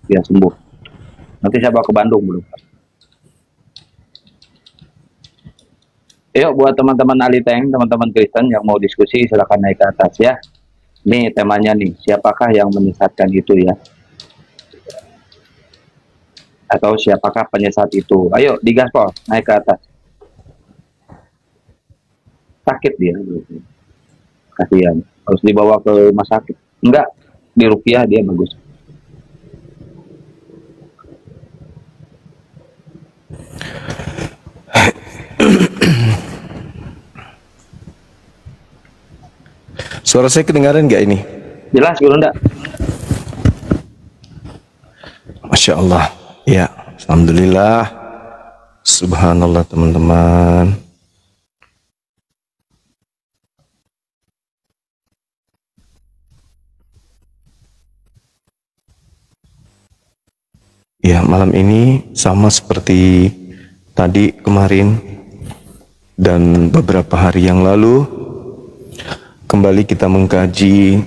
dia sembuh. Nanti saya bawa ke Bandung dulu. Yuk buat teman-teman Aliteng, teman-teman Kristen yang mau diskusi silakan naik ke atas ya. Ini temanya nih, siapakah yang menyesatkan itu ya? Atau siapakah penyesat itu? Ayo digaspol, naik ke atas. Sakit dia, kasihan. Harus dibawa ke rumah sakit. Enggak, di rupiah dia bagus. Suara saya kedengaran nggak ini? Jelas Guru enggak? Masya Allah. Ya, alhamdulillah. Subhanallah teman-teman. Ya, malam ini sama seperti tadi kemarin dan beberapa hari yang lalu, kembali kita mengkaji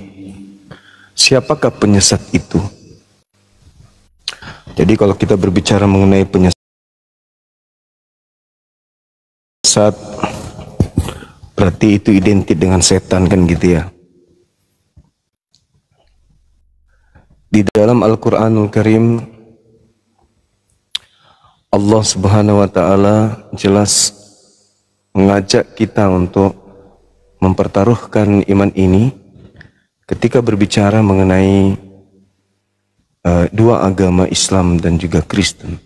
siapakah penyesat itu. Jadi kalau kita berbicara mengenai penyesat, berarti itu identik dengan setan kan gitu ya. Di dalam Al-Quranul Karim, Allah Subhanahu wa Ta'ala jelas mengajak kita untuk mempertaruhkan iman ini ketika berbicara mengenai dua agama Islam dan juga Kristen.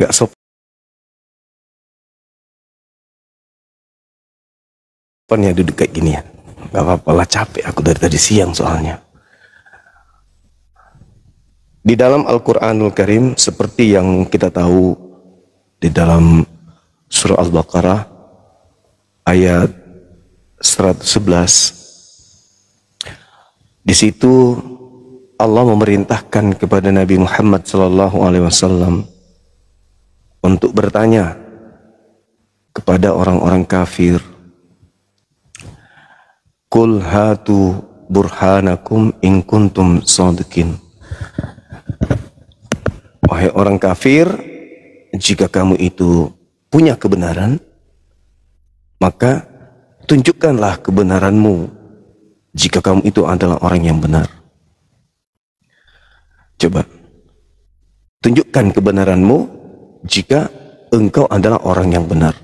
Gak sopan ya duduk kayak gini ya. Gak apa-apa lah, capek aku dari tadi siang soalnya. Di dalam Al-Quranul Karim, seperti yang kita tahu di dalam surah Al-Baqarah ayat 111, di situ Allah memerintahkan kepada Nabi Muhammad SAW untuk bertanya kepada orang-orang kafir, Qul hatu burhanakum in kuntum shadiqin. Wahai orang kafir, jika kamu itu punya kebenaran, maka tunjukkanlah kebenaranmu jika kamu itu adalah orang yang benar. Coba tunjukkan kebenaranmu jika engkau adalah orang yang benar.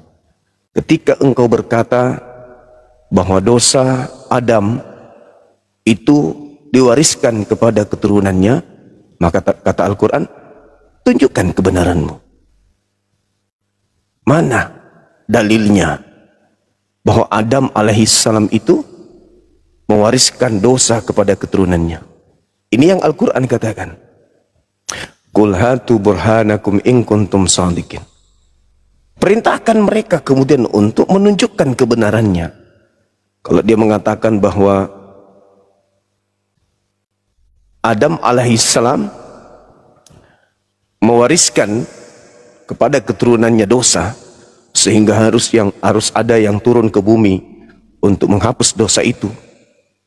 Ketika engkau berkata bahwa dosa Adam itu diwariskan kepada keturunannya, maka kata Al-Quran, tunjukkan kebenaranmu. Mana dalilnya bahwa Adam alaihissalam itu mewariskan dosa kepada keturunannya? Ini yang Al-Quran katakan. Qul hatu burhanakum in kuntum shadiqin. Perintahkan mereka kemudian untuk menunjukkan kebenarannya. Kalau dia mengatakan bahwa Adam alaihissalam mewariskan kepada keturunannya dosa, sehingga harus ada yang turun ke bumi untuk menghapus dosa itu,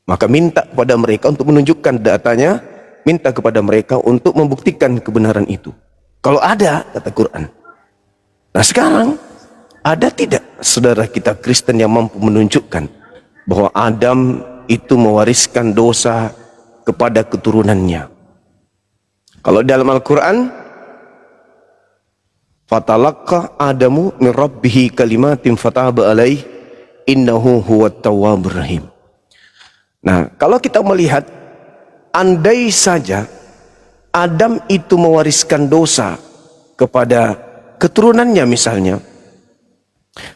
maka minta kepada mereka untuk menunjukkan datanya, minta kepada mereka untuk membuktikan kebenaran itu. Kalau ada, kata Quran. Nah sekarang, ada tidak saudara kita Kristen yang mampu menunjukkan bahwa Adam itu mewariskan dosa kepada keturunannya? Kalau dalam Al-Quran, fatalaqqa Adamu min rabbihi kalimatin fataba alaih innahu huwat tawwabur rahim. Nah, kalau kita melihat, andai saja Adam itu mewariskan dosa kepada keturunannya misalnya,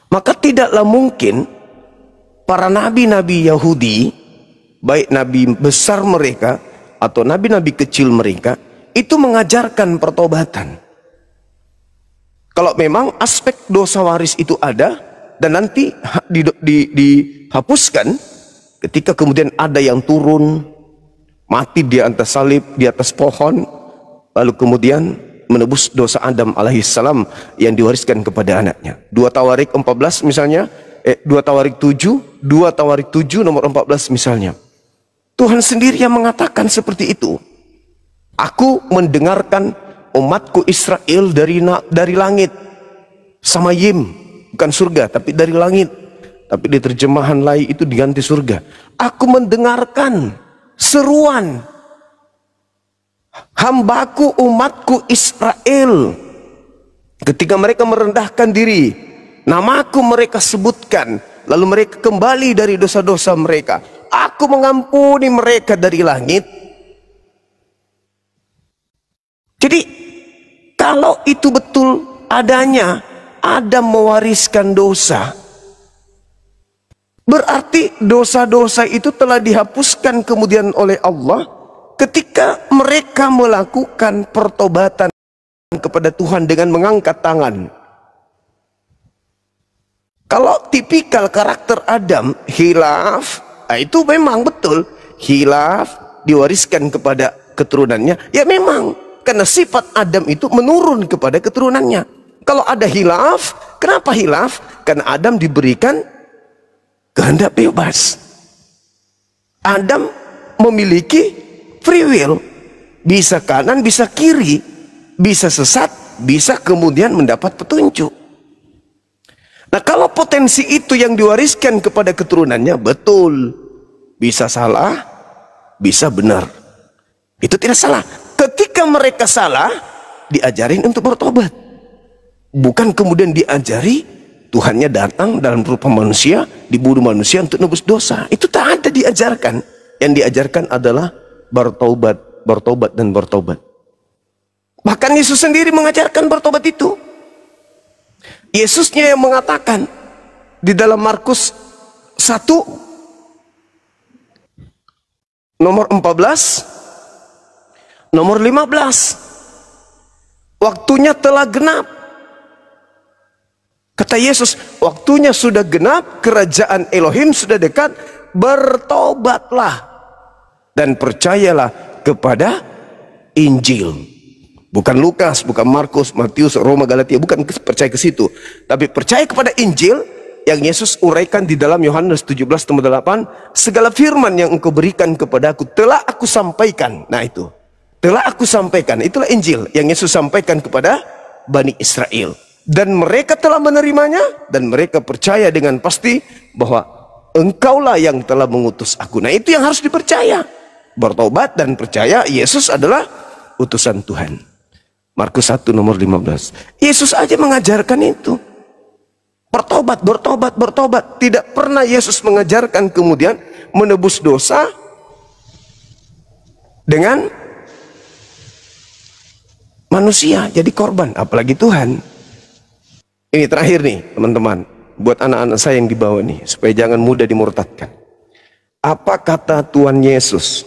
maka tidaklah mungkin para nabi-nabi Yahudi, baik nabi besar mereka atau nabi-nabi kecil mereka, itu mengajarkan pertobatan. Kalau memang aspek dosa waris itu ada dan nanti dihapuskan ketika kemudian ada yang turun mati di atas salib, di atas pohon, lalu kemudian menebus dosa Adam alaihissalam yang diwariskan kepada anaknya. 2 Tawarik 14 misalnya, 2 Tawarik 7 nomor 14 misalnya. Tuhan sendiri yang mengatakan seperti itu. Aku mendengarkan umatku Israel dari langit. Samayim, bukan surga, tapi dari langit. Tapi di terjemahan lain itu diganti surga. Aku mendengarkan seruan hambaku umatku Israel. Ketika mereka merendahkan diri, namaku mereka sebutkan, lalu mereka kembali dari dosa-dosa mereka. Aku mengampuni mereka dari langit. Jadi kalau itu betul adanya, Adam mewariskan dosa, berarti dosa-dosa itu telah dihapuskan kemudian oleh Allah ketika mereka melakukan pertobatan kepada Tuhan dengan mengangkat tangan. Kalau tipikal karakter Adam hilaf, itu memang betul hilaf diwariskan kepada keturunannya. Ya memang, karena sifat Adam itu menurun kepada keturunannya. Kalau ada hilaf, kenapa hilaf? Karena Adam diberikan kehendak bebas. Adam memiliki free will, bisa kanan, bisa kiri, bisa sesat, bisa kemudian mendapat petunjuk. Nah, kalau potensi itu yang diwariskan kepada keturunannya, betul, bisa salah, bisa benar. Itu tidak salah. Ketika mereka salah, diajarin untuk bertobat. Bukan kemudian diajari Tuhannya datang dalam rupa manusia, dibunuh manusia untuk nebus dosa. Itu tak ada diajarkan. Yang diajarkan adalah bertobat, bertobat, dan bertobat. Bahkan Yesus sendiri mengajarkan bertobat itu. Yesusnya yang mengatakan di dalam Markus 1 nomor 14, nomor 15, waktunya telah genap. Kata Yesus, waktunya sudah genap, kerajaan Elohim sudah dekat, bertobatlah dan percayalah kepada Injil. Bukan Lukas, bukan Markus, Matius, Roma, Galatia, bukan percaya ke situ, tapi percaya kepada Injil yang Yesus uraikan di dalam Yohanes 17:8, segala firman yang engkau berikan kepadaku telah aku sampaikan. Nah itu, telah aku sampaikan, itulah Injil yang Yesus sampaikan kepada Bani Israel. Dan mereka telah menerimanya, dan mereka percaya dengan pasti bahwa engkaulah yang telah mengutus aku. Nah itu yang harus dipercaya. Bertobat dan percaya Yesus adalah utusan Tuhan. Markus 1 nomor 15. Yesus aja mengajarkan itu. Bertobat, bertobat, bertobat. Tidak pernah Yesus mengajarkan kemudian menebus dosa dengan manusia jadi korban, apalagi Tuhan. Ini terakhir nih teman-teman, buat anak-anak saya yang di bawah nih, supaya jangan mudah dimurtadkan. Apa kata Tuhan Yesus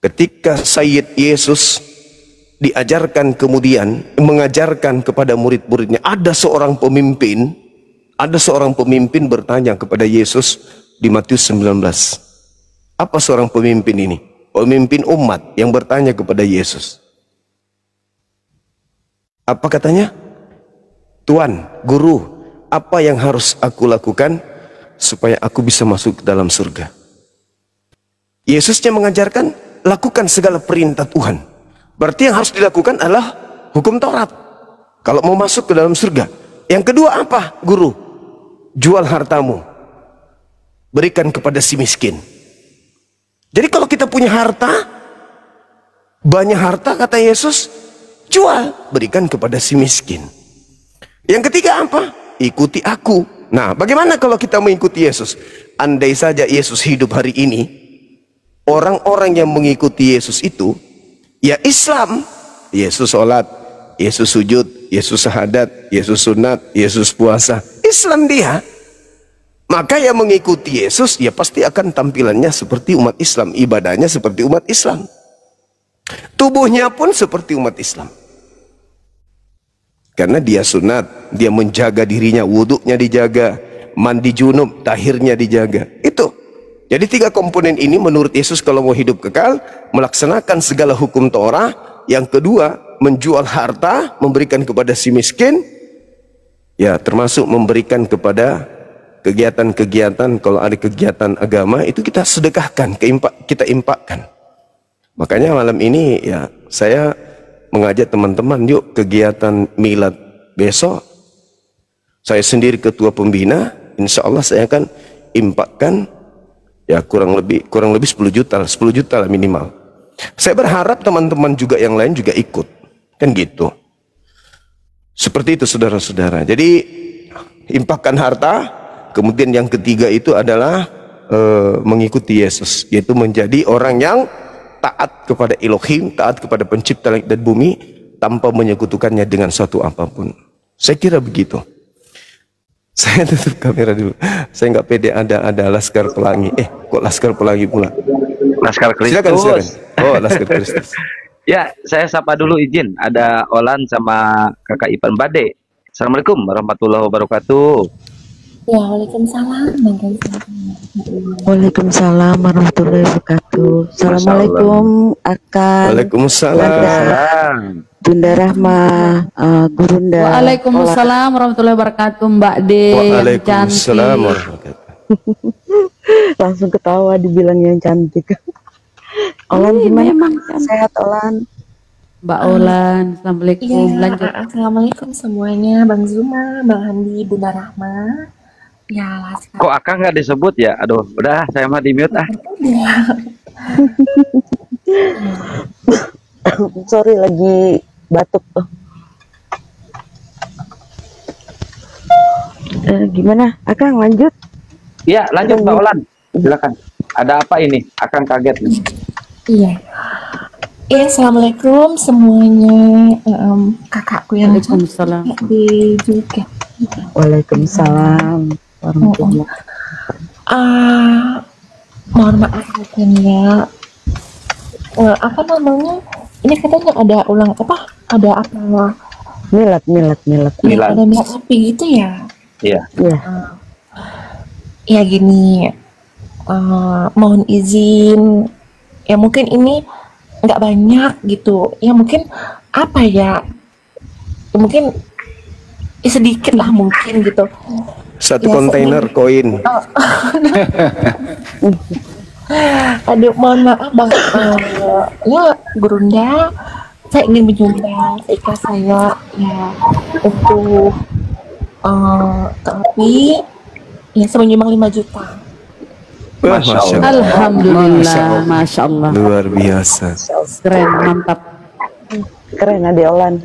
ketika Sayyid Yesus diajarkan kemudian mengajarkan kepada murid-muridnya? Ada seorang pemimpin bertanya kepada Yesus di Matius 19. Apa seorang pemimpin ini? Pemimpin umat yang bertanya kepada Yesus. Apa katanya? Tuan, guru, apa yang harus aku lakukan supaya aku bisa masuk ke dalam surga? Yesusnya mengajarkan, lakukan segala perintah Tuhan. Berarti yang harus dilakukan adalah hukum Taurat kalau mau masuk ke dalam surga. Yang kedua apa, guru? Jual hartamu, berikan kepada si miskin. Jadi kalau kita punya harta, banyak harta, kata Yesus, jual, berikan kepada si miskin. Yang ketiga apa? Ikuti aku. Nah, bagaimana kalau kita mengikuti Yesus? Andai saja Yesus hidup hari ini, orang-orang yang mengikuti Yesus itu ya Islam. Yesus sholat, Yesus sujud, Yesus syahadat, Yesus sunat, Yesus puasa, Islam dia. Maka yang mengikuti Yesus ya pasti akan tampilannya seperti umat Islam, ibadahnya seperti umat Islam, tubuhnya pun seperti umat Islam. Karena dia sunat, dia menjaga dirinya, wuduknya dijaga, mandi junub, tahirnya dijaga. Itu. Jadi tiga komponen ini menurut Yesus kalau mau hidup kekal, melaksanakan segala hukum Torah. Yang kedua, menjual harta, memberikan kepada si miskin, ya termasuk memberikan kepada kegiatan-kegiatan, kalau ada kegiatan agama itu kita sedekahkan, kita impakkan. Makanya malam ini ya saya mengajak teman-teman, yuk kegiatan milad besok. Saya sendiri ketua pembina, insya Allah saya akan impakkan ya kurang lebih 10 juta lah minimal. Saya berharap teman-teman juga yang lain juga ikut, kan gitu. Seperti itu saudara-saudara. Jadi impakkan harta. Kemudian yang ketiga itu adalah mengikuti Yesus, yaitu menjadi orang yang taat kepada Elohim, taat kepada pencipta langit dan bumi, tanpa menyekutukannya dengan suatu apapun. Saya kira begitu. Saya tutup kamera dulu. Saya nggak pede ada Laskar Pelangi. Kok Laskar Pelangi pula? Laskar Kristus. Silakan. Oh, Laskar Kristus. Ya, saya sapa dulu izin. Ada Olan sama Kakak Ipan Bade. Assalamualaikum warahmatullahi wabarakatuh. Ya, waalaikumsalam. Waalaikumsalam warahmatullahi wabarakatuh. Assalamualaikum Akan. Waalaikumsalam. Bunda Rahma, Gurunda. Waalaikumsalam warahmatullahi wabarakatuh, Mbak De. Waalaikumsalam warahmatullahi wabarakatuh. Langsung ketawa dibilang yang cantik. Olan gimana? Memang Sehat Olan? Mbak Olan, assalamualaikum. Iya, Lanjut. assalamualaikum semuanya, Bang Zuma, Bang Handi, Bunda Rahma. Ya, Laskar. Kok Akang nggak disebut ya? Aduh, udah saya mah di mute ah. Sorry lagi batuk tuh. Gimana? Akang lanjut? Iya, lanjut Mbak Olan. Silakan. Ada apa ini? Akang kaget nih. Iya. Iya, assalamualaikum semuanya, kakakku yang Waalaikumsalam. di juga. Waalaikumsalam warahmatullahi Mohon maaf bukannya, apa namanya? Ini katanya ada ulang apa? Ada apa? Milad. Ada milad api gitu ya? Iya. Iya. Ya gini, mohon izin. Ya mungkin ini nggak banyak gitu. Ya mungkin apa ya? Mungkin ya sedikit lah mungkin gitu. Satu Ya, kontainer koin. Aduh, mohon maaf Bang. Ya, Gurunda, saya ingin menyumbang seikhlas saya ya untuk tapi ya saya menyumbang 5 juta. Masya Allah. Alhamdulillah, Masya Allah. Luar biasa. Keren, mantap. Keren Ade Olan.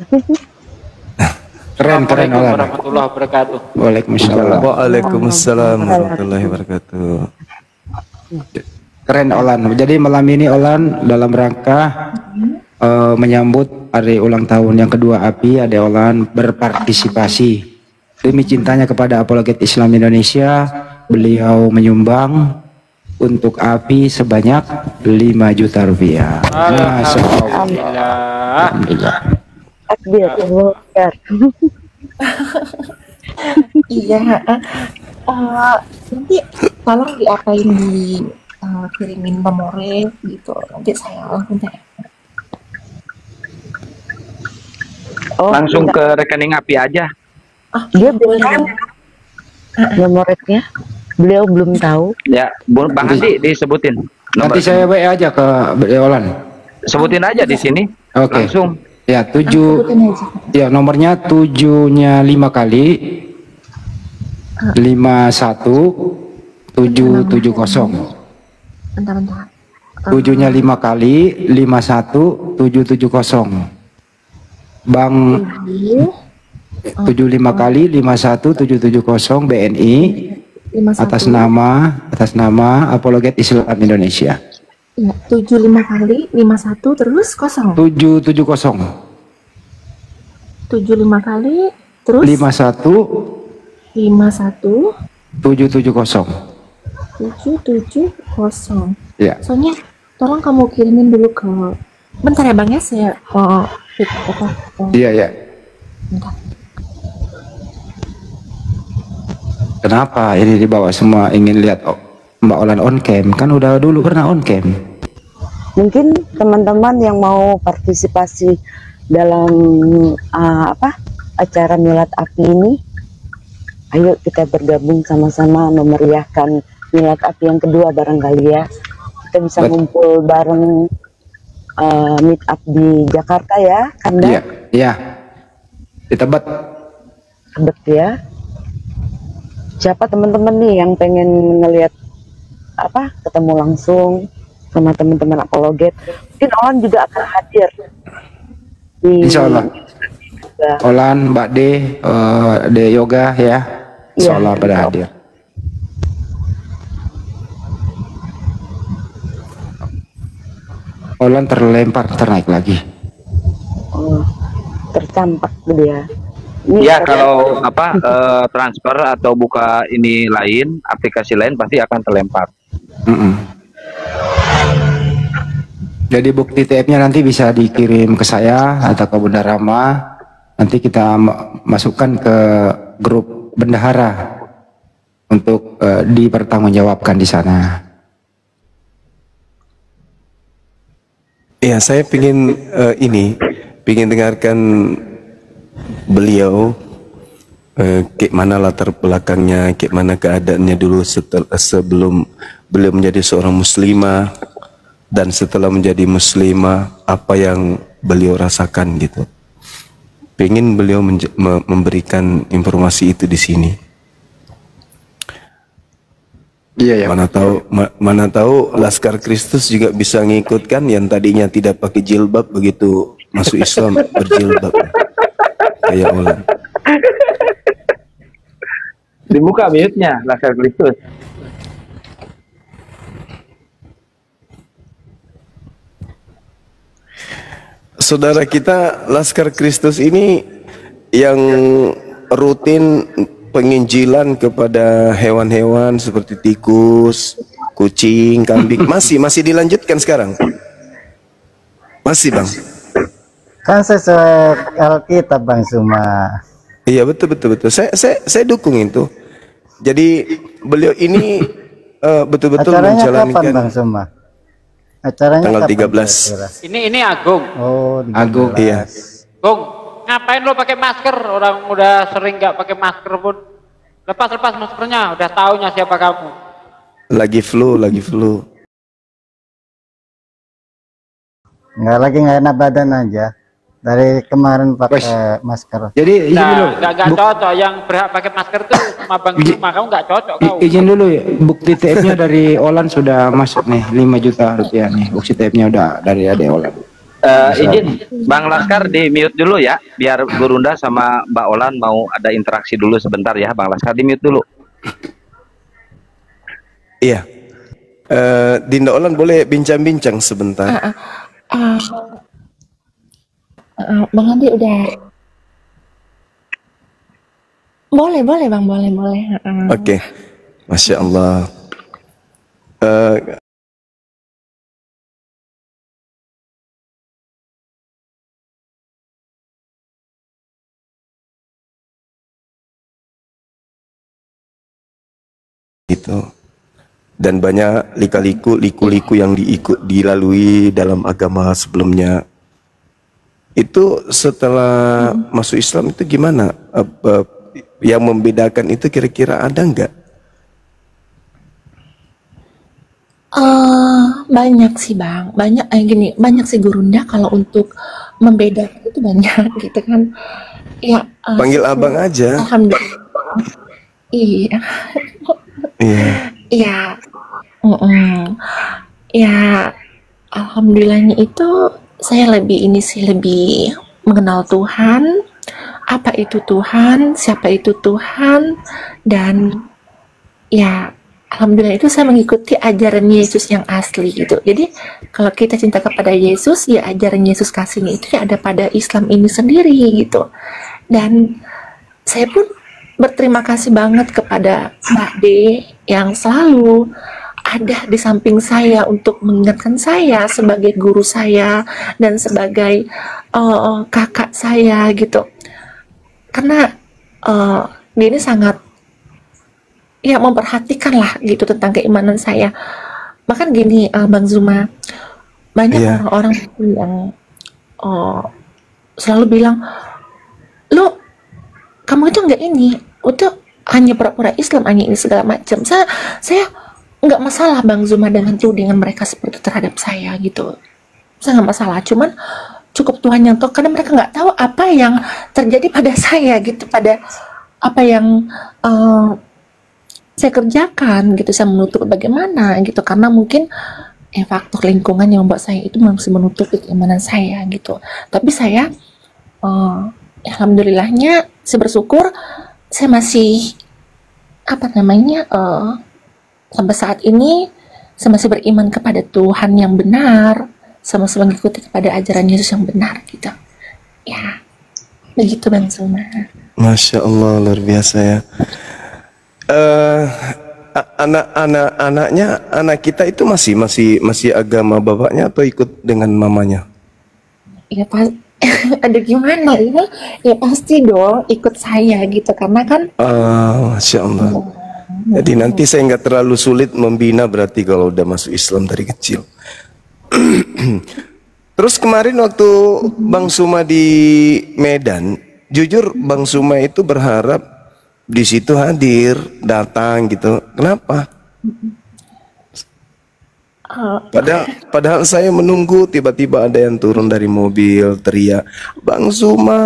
Keren Olan. Warahmatullahi wabarakatuh. Waalaikumsalam. Waalaikumsalam warahmatullahi wabarakatuh. Keren Olan. Jadi malam ini Olan dalam rangka menyambut hari ulang tahun yang kedua API, ada Olan berpartisipasi demi cintanya kepada Apologet Islam Indonesia. Beliau menyumbang untuk API sebanyak 5 juta rupiah. Alhamdulillah. Takbir, Allahu Akbar. Iya, nanti tolong diapain di kirimin nomornya gitu. Nanti saya langsung tanya. Langsung ke rekening API aja. Dia belum tahu nomornya. Beliau belum tahu. Ya, Bang Handi disebutin. Nanti saya WA aja ke Olan. Sebutin aja di sini. Oke. Langsung. Ya, 7. Sebutin aja. Ya, nomornya 7-nya 5 kali 51770. Bentar. 7-nya 5 kali 51770. Bang 75 kali 51770 BNI atas nama Apologet Islam Indonesia. Ya, 75 kali 51 terus 0. 770 75 kali terus 51 770. 770. Ya. Soalnya tolong kamu kirimin dulu ke, bentar ya Bang ya, saya Iya, ya. bentar. Kenapa ini dibawa semua ingin lihat Mbak Olan on cam? Kan udah dulu pernah on cam. Mungkin teman-teman yang mau partisipasi dalam acara Milad API ini Ayo kita bergabung sama-sama memeriahkan milad api yang kedua barangkali ya. Kita bisa ngumpul bareng meet up di Jakarta ya, Kanda. Iya, iya. Di Tebet. Tebet ya. Siapa teman-teman nih yang pengen ngelihat ketemu langsung sama teman-teman apologet? Mungkin Olan juga akan hadir. Insya Allah. Olan, Mbak De Yoga ya. Insya Allah pada hadir. Olan ternaik lagi. Oh, tercampak dia. Ya, kalau transfer atau buka ini lain, aplikasi lain pasti akan terlempar. Jadi bukti TF-nya nanti bisa dikirim ke saya atau ke Bunda Rama. Nanti kita masukkan ke grup bendahara untuk dipertanggungjawabkan di sana. Ya, saya pingin pingin dengarkan beliau kayak mana latar belakangnya, kayak mana keadaannya dulu sebelum beliau menjadi seorang muslimah dan setelah menjadi muslimah apa yang beliau rasakan gitu. Pengen beliau memberikan informasi itu di sini. Iya ya. Mana tahu Laskar Kristus juga bisa ngikutkan yang tadinya tidak pakai jilbab begitu masuk Islam berjilbab. Kayak Olan. Dibuka mute-nya Laskar Kristus. Saudara kita Laskar Kristus ini yang rutin penginjilan kepada hewan-hewan seperti tikus, kucing, kambing masih dilanjutkan sekarang? Masih, Bang? Kan sesuai Alkitab, Bang Suma. Iya, betul. Saya dukung itu. Jadi beliau ini betul-betul menjalankan. Kapan, Bang Suma? Acaranya tanggal kapan, 13. Ini Agung. Oh, Agung. Iya. Gung, ngapain lo pakai masker? Orang udah sering nggak pakai masker pun. Lepas maskernya, udah taunya siapa kamu. Lagi flu. nggak enak badan aja. Dari kemarin pakai masker. Jadi izin dulu. Nggak cocok. Yang berhak pakai masker tuh sama Bang Suma. Kamu nggak cocok kau. Izin dulu ya. Bukti TF-nya dari Olan sudah masuk nih 5 juta rupiah nih. Bukti TF-nya udah dari Ade Olan. Izin Bang Laskar di mute dulu ya, biar Gurunda sama Mbak Olan mau ada interaksi dulu sebentar ya. Bang Laskar di mute dulu. Iya. Dinda Olan boleh bincang-bincang sebentar. Bang Andi udah boleh Bang, boleh. Oke. Masya Allah. Gitu. Dan banyak liku-liku yang dilalui dalam agama sebelumnya. Itu setelah masuk Islam itu gimana? Yang membedakan itu kira-kira ada nggak? Banyak sih Bang, banyak sih Gurunda kalau untuk membedakan itu banyak gitu kan. Ya, Panggil abang aja. Alhamdulillah. Iya. Iya. Ya, alhamdulillahnya itu saya lebih mengenal Tuhan, apa itu Tuhan, siapa itu Tuhan, dan ya alhamdulillah itu saya mengikuti ajaran Yesus yang asli gitu. Jadi kalau kita cinta kepada Yesus, ya ajaran Yesus kasihnya itu ya ada pada Islam ini sendiri gitu. Dan saya pun berterima kasih banget kepada Mbak D yang selalu ada di samping saya untuk mengingatkan saya sebagai guru saya dan sebagai kakak saya gitu. Karena dia ini sangat ya memperhatikan lah gitu tentang keimanan saya. Bahkan gini Bang Zuma, banyak orang-orang yang selalu bilang, lo kamu itu nggak ini, itu hanya pura-pura Islam, hanya ini segala macam. Saya nggak masalah Bang Zuma dengan tudingan mereka seperti terhadap saya gitu. Saya nggak masalah, cuman cukup Tuhan yang tahu, karena mereka nggak tahu apa yang terjadi pada saya gitu, pada apa yang saya kerjakan gitu. Saya menutup bagaimana gitu, karena mungkin faktor lingkungan yang membuat saya itu masih menutupi keimanan saya gitu. Tapi saya alhamdulillahnya saya bersyukur saya masih sampai saat ini saya masih beriman kepada Tuhan yang benar, saya masih mengikuti kepada ajaran Yesus yang benar gitu. Ya, begitu Bang Zuma. Masya Allah, luar biasa ya. Anak kita itu masih agama bapaknya atau ikut dengan mamanya? Ya pas ada gimana ya? Ya pasti dong ikut saya gitu, karena kan Masya Allah. Jadi nanti saya nggak terlalu sulit membina berarti kalau udah masuk Islam dari kecil. Terus kemarin waktu Bang Suma di Medan, jujur Bang Suma itu berharap di situ hadir, datang gitu. Kenapa? Padahal saya menunggu, tiba-tiba ada yang turun dari mobil teriak, "Bang Suma,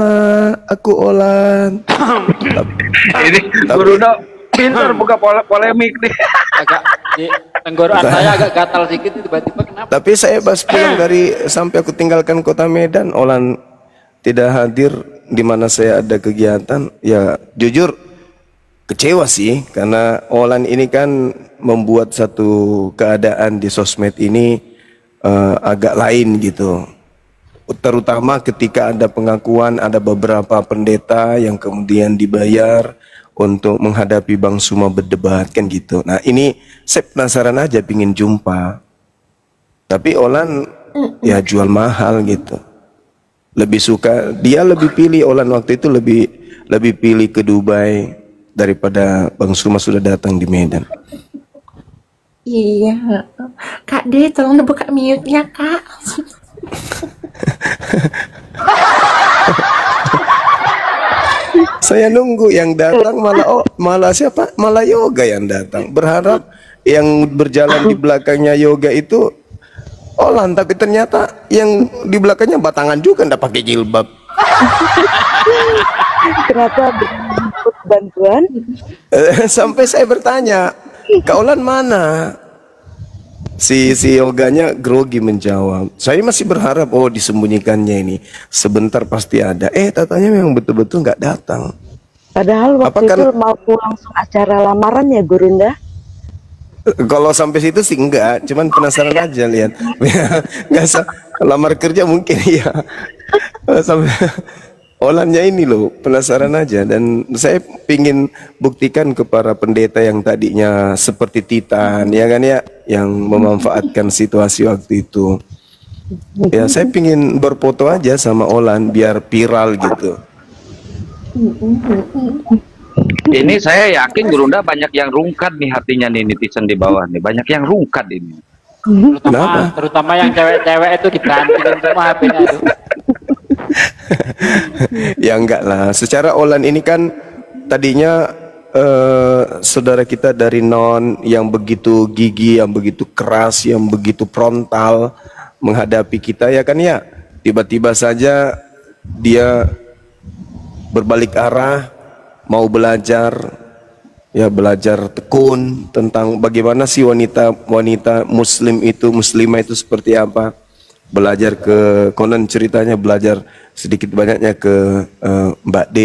aku Olan." Ini Guru Udo pintar buka polemik nih. Agak tenggorokan saya agak gatal sedikit tiba-tiba kenapa? Tapi saya pas pulang sampai aku tinggalkan kota Medan, Olan tidak hadir di mana saya ada kegiatan. Ya jujur kecewa sih, karena Olan ini kan membuat satu keadaan di sosmed ini agak lain gitu. Terutama ketika ada pengakuan ada beberapa pendeta yang kemudian dibayar untuk menghadapi Bang Suma berdebat kan gitu. Nah ini saya penasaran aja, pingin jumpa. Tapi Olan ya jual mahal gitu. Lebih suka, dia lebih pilih, Olan waktu itu lebih pilih ke Dubai daripada Bang Suma sudah datang di Medan. iya Kak D, tolong dibuka mute-nya Kak. Saya nunggu yang datang malah siapa? Malah Yoga yang datang. Berharap yang berjalan di belakangnya Yoga itu Olan, tapi ternyata yang di belakangnya batangan juga ndak pakai jilbab. Kenapa ikut bantuan? Sampai saya bertanya, Kak Olan mana? Si Yoganya grogi menjawab. Saya masih berharap disembunyikannya ini. Sebentar pasti ada. Tatanya memang betul-betul nggak datang. Padahal waktu itu mau langsung acara lamaran ya Gurunda. Kalau sampai situ sih enggak, cuman penasaran aja lihat. Nggak lamar kerja mungkin ya. Sampai Olannya ini loh, penasaran aja. Dan saya pingin buktikan ke para pendeta yang tadinya seperti Titan, ya kan ya, yang memanfaatkan situasi waktu itu. Ya saya pingin berfoto aja sama Olan biar viral gitu. Ini saya yakin Gurunda banyak yang rungkat nih hatinya nih, netizen di bawah nih, banyak yang rungkat ini. Terutama yang cewek-cewek itu dibantingin semua HP-nya itu. Ya enggak lah, secara Olan ini kan tadinya saudara kita dari non yang begitu gigi, yang begitu keras, yang begitu frontal menghadapi kita ya kan ya. Tiba-tiba saja dia berbalik arah, mau belajar, ya belajar tekun tentang bagaimana sih wanita muslim itu, muslimah itu seperti apa. Belajar konon ceritanya belajar sedikit banyaknya ke Mbak D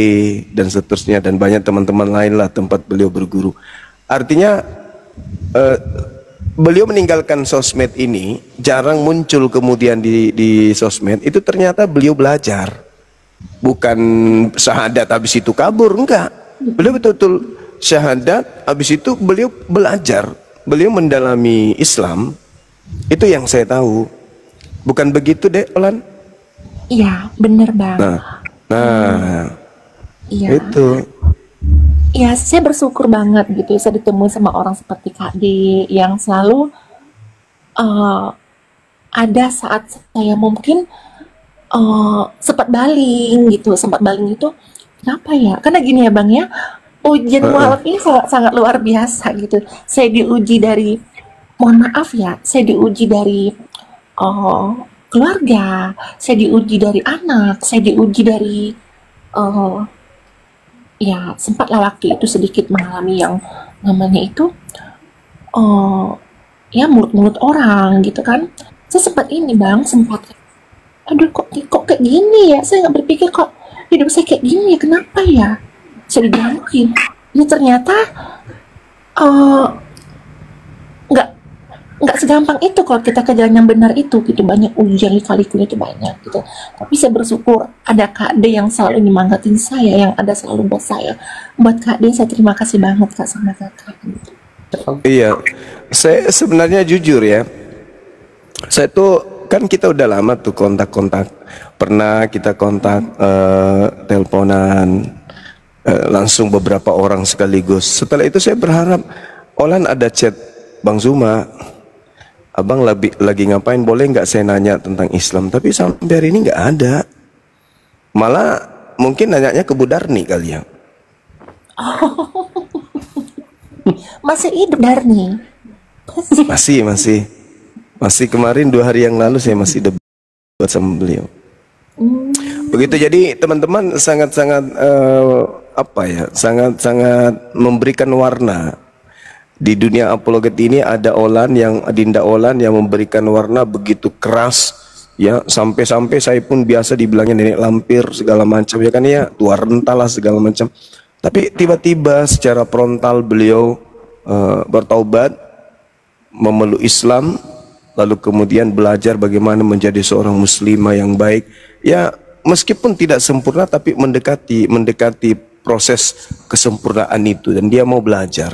dan seterusnya, dan banyak teman-teman lain lah tempat beliau berguru. Artinya beliau meninggalkan sosmed ini, jarang muncul kemudian di sosmed itu. Ternyata beliau belajar, bukan syahadat habis itu kabur, enggak. Beliau betul-betul syahadat, habis itu beliau belajar, beliau mendalami Islam. Itu yang saya tahu. Bukan begitu deh Olan? Iya bener Bang. Iya itu. Ya saya bersyukur banget gitu, saya ditemui sama orang seperti Kak D yang selalu ada saat saya mungkin sempat baling gitu. Kenapa ya? Karena gini ya Bang ya, ujian mualaf ini sangat luar biasa gitu. Saya diuji dari, mohon maaf ya, saya diuji dari keluarga, saya diuji dari anak, saya diuji dari ya sempatlah waktu itu sedikit mengalami yang namanya itu ya mulut-mulut orang gitu kan. Saya sempat ini bang, sempat aduh kok kayak gini ya, saya nggak berpikir kok hidup saya kayak gini ya, kenapa ya saya digangguin ya, ternyata nggak segampang itu kalau kita ke jalan yang benar itu gitu, banyak ujian lika-likunya itu banyak gitu. Tapi saya bersyukur ada Kak D yang selalu nyemangatin saya, yang ada selalu buat saya. Buat Kak D saya terima kasih banget Kak sama Kakak gitu. Iya, saya sebenarnya jujur ya, saya tuh kan kita udah lama tuh kontak-kontak, pernah kita kontak teleponan langsung beberapa orang sekaligus. Setelah itu saya berharap Olan ada chat, Bang Zuma, abang lagi ngapain, boleh nggak saya nanya tentang Islam? Tapi sampai hari ini nggak ada. Malah mungkin nanyanya ke Bu Darni kali ya. Masih hidup Darni? Masih kemarin 2 hari yang lalu saya masih debat sama beliau. Begitu, jadi teman-teman sangat-sangat sangat-sangat memberikan warna. Di dunia apologet ini ada Dinda Olan yang memberikan warna begitu keras ya, sampai-sampai saya pun biasa dibilangnya nenek lampir segala macam ya kan ya, tua rental lah segala macam. Tapi tiba-tiba secara frontal beliau bertaubat, memeluk Islam, lalu kemudian belajar bagaimana menjadi seorang muslimah yang baik. Ya, meskipun tidak sempurna tapi mendekati proses kesempurnaan itu, dan dia mau belajar.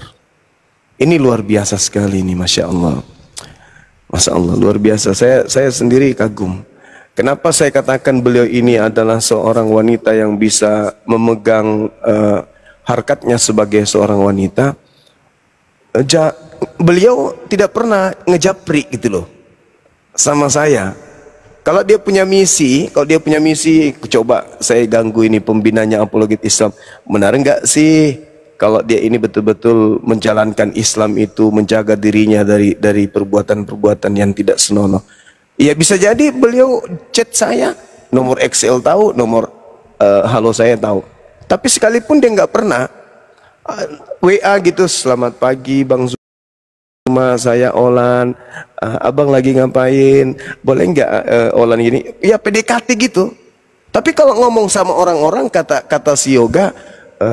Ini luar biasa sekali ini, Masya Allah. Masya Allah, luar biasa. Saya sendiri kagum. Kenapa saya katakan beliau ini adalah seorang wanita yang bisa memegang harkatnya sebagai seorang wanita. Beliau tidak pernah ngejapri gitu loh sama saya. Kalau dia punya misi, coba saya ganggu ini pembinanya apologet Islam. Benar enggak sih kalau dia ini betul-betul menjalankan Islam itu, menjaga dirinya dari perbuatan-perbuatan yang tidak senonoh? Ya bisa jadi beliau chat saya, nomor XL tahu, nomor halo saya tahu. Tapi sekalipun dia nggak pernah WA gitu, selamat pagi Bang Zuma, saya Olan, abang lagi ngapain, boleh nggak Olan gini? Ya PDKT gitu. Tapi kalau ngomong sama orang-orang, kata si Yoga,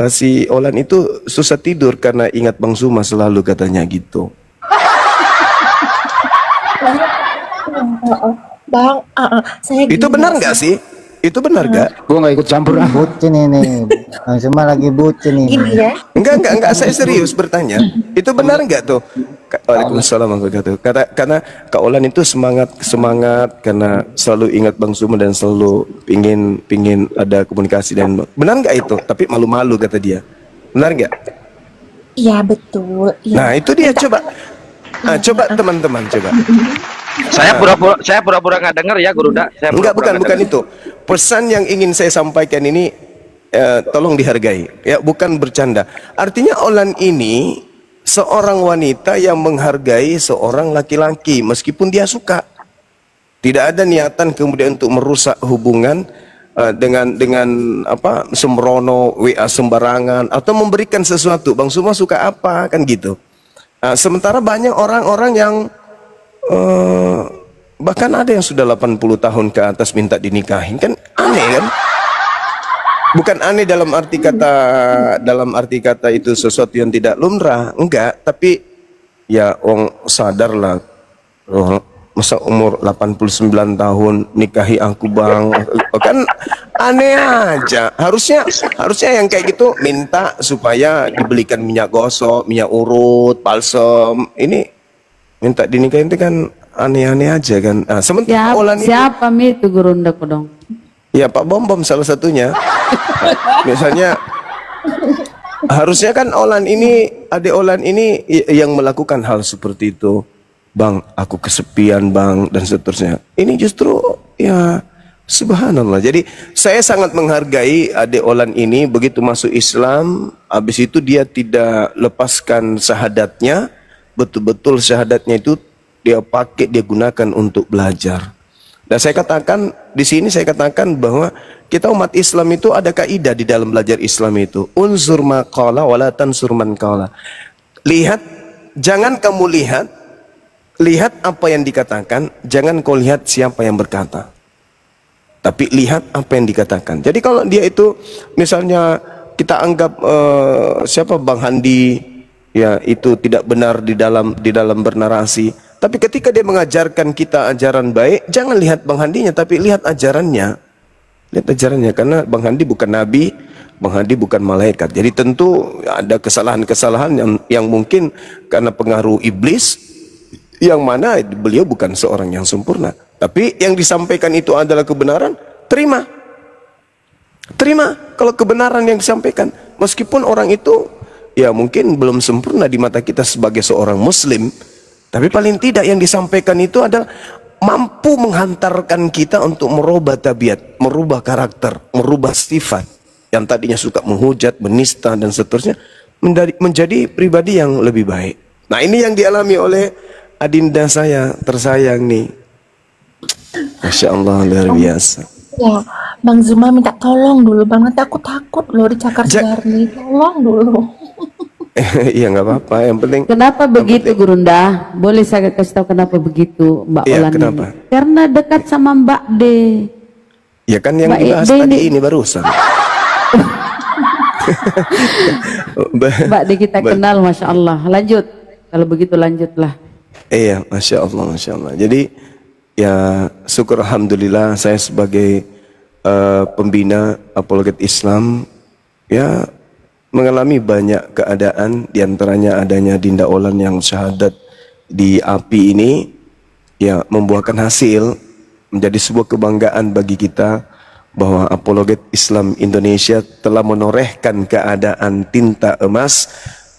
si Olan itu susah tidur karena ingat Bang Zuma selalu, katanya gitu. Bang, saya itu benar nggak sih? Itu benar nggak? Gua nggak ikut campur ah. Bucin ini, Bang Zuma lagi bucin ini. gini ya. Enggak, saya serius bertanya. Itu benar nggak tuh? Waalaikumsalam warahmatullahi wabarakatuh. Karena Kak Olan itu semangat karena selalu ingat Bang Zuma dan selalu pingin ada komunikasi, dan benar nggak itu? Tapi malu-malu kata dia. Benar nggak? Iya betul. Ya. Nah itu dia, coba. Coba teman-teman coba. Saya pura-pura nggak dengar ya, Guruda. Bukan itu. Pesan yang ingin saya sampaikan ini tolong dihargai. Ya, bukan bercanda. Artinya Olan ini seorang wanita yang menghargai seorang laki-laki meskipun dia suka. Tidak ada niatan kemudian untuk merusak hubungan dengan sembrono, WA sembarangan, atau memberikan sesuatu. Bang Zuma suka apa kan gitu. Sementara banyak orang-orang yang bahkan ada yang sudah 80 tahun ke atas minta dinikahin, kan aneh kan? Bukan aneh dalam arti kata itu sesuatu yang tidak lumrah, enggak, tapi ya sadar lah, masa umur 89 tahun nikahi aku Bang, kan aneh aja. Harusnya yang kayak gitu minta supaya dibelikan minyak gosok, minyak urut, balsem. Ini minta dinikahin itu kan aneh-aneh aja kan. Sementara siapa itu Gurunda Kodong? Ya Pak Bom salah satunya. Misalnya harusnya kan adik Olan ini yang melakukan hal seperti itu. Bang, aku kesepian Bang, dan seterusnya. Ini justru ya Subhanallah. Jadi saya sangat menghargai adik Olan ini, begitu masuk Islam, habis itu dia tidak lepaskan syahadatnya, betul-betul syahadatnya itu dia pakai, dia gunakan untuk belajar. Dan saya katakan di sini, saya katakan bahwa kita umat Islam itu ada kaidah di dalam belajar Islam itu. Unzur ma qala wala tansur man qala. Lihat, jangan kamu lihat apa yang dikatakan, jangan kau lihat siapa yang berkata. Tapi lihat apa yang dikatakan. Jadi kalau dia itu misalnya kita anggap siapa Bang Handi ya itu tidak benar di dalam bernarasi, tapi ketika dia mengajarkan kita ajaran baik, jangan lihat Bang Handinya tapi lihat ajarannya. Lihat ajarannya, karena Bang Handi bukan nabi, Bang Handi bukan malaikat. Jadi tentu ada kesalahan-kesalahan yang mungkin karena pengaruh iblis, yang mana beliau bukan seorang yang sempurna. Tapi yang disampaikan itu adalah kebenaran, terima. Terima kalau kebenaran yang disampaikan. Meskipun orang itu ya mungkin belum sempurna di mata kita sebagai seorang muslim, tapi paling tidak yang disampaikan itu adalah mampu menghantarkan kita untuk merubah tabiat, merubah karakter, merubah sifat yang tadinya suka menghujat, menista dan seterusnya menjadi pribadi yang lebih baik. Nah, ini yang dialami oleh adinda saya tersayang nih. Masya Allah, luar biasa. Ya, Bang Zuma minta tolong dulu Bang, nanti aku takut loh dicakar nih. Tolong dulu. Iya nggak apa-apa, yang penting. Kenapa begitu Gurunda? Boleh saya kasih tahu kenapa begitu Mbak Olan kenapa? ini? Karena dekat sama Mbak D. Ya kan yang Mbak dibahas D tadi ini barusan. Mbak D kita kenal, Masya Allah. Lanjut, kalau begitu lanjutlah. Iya, Masya Allah, Masya Allah. Jadi ya syukur alhamdulillah saya sebagai pembina apologet Islam ya mengalami banyak keadaan, diantaranya adanya Dinda Olan yang syahadat di API ini ya membuahkan hasil, menjadi sebuah kebanggaan bagi kita bahwa apologet Islam Indonesia telah menorehkan keadaan tinta emas,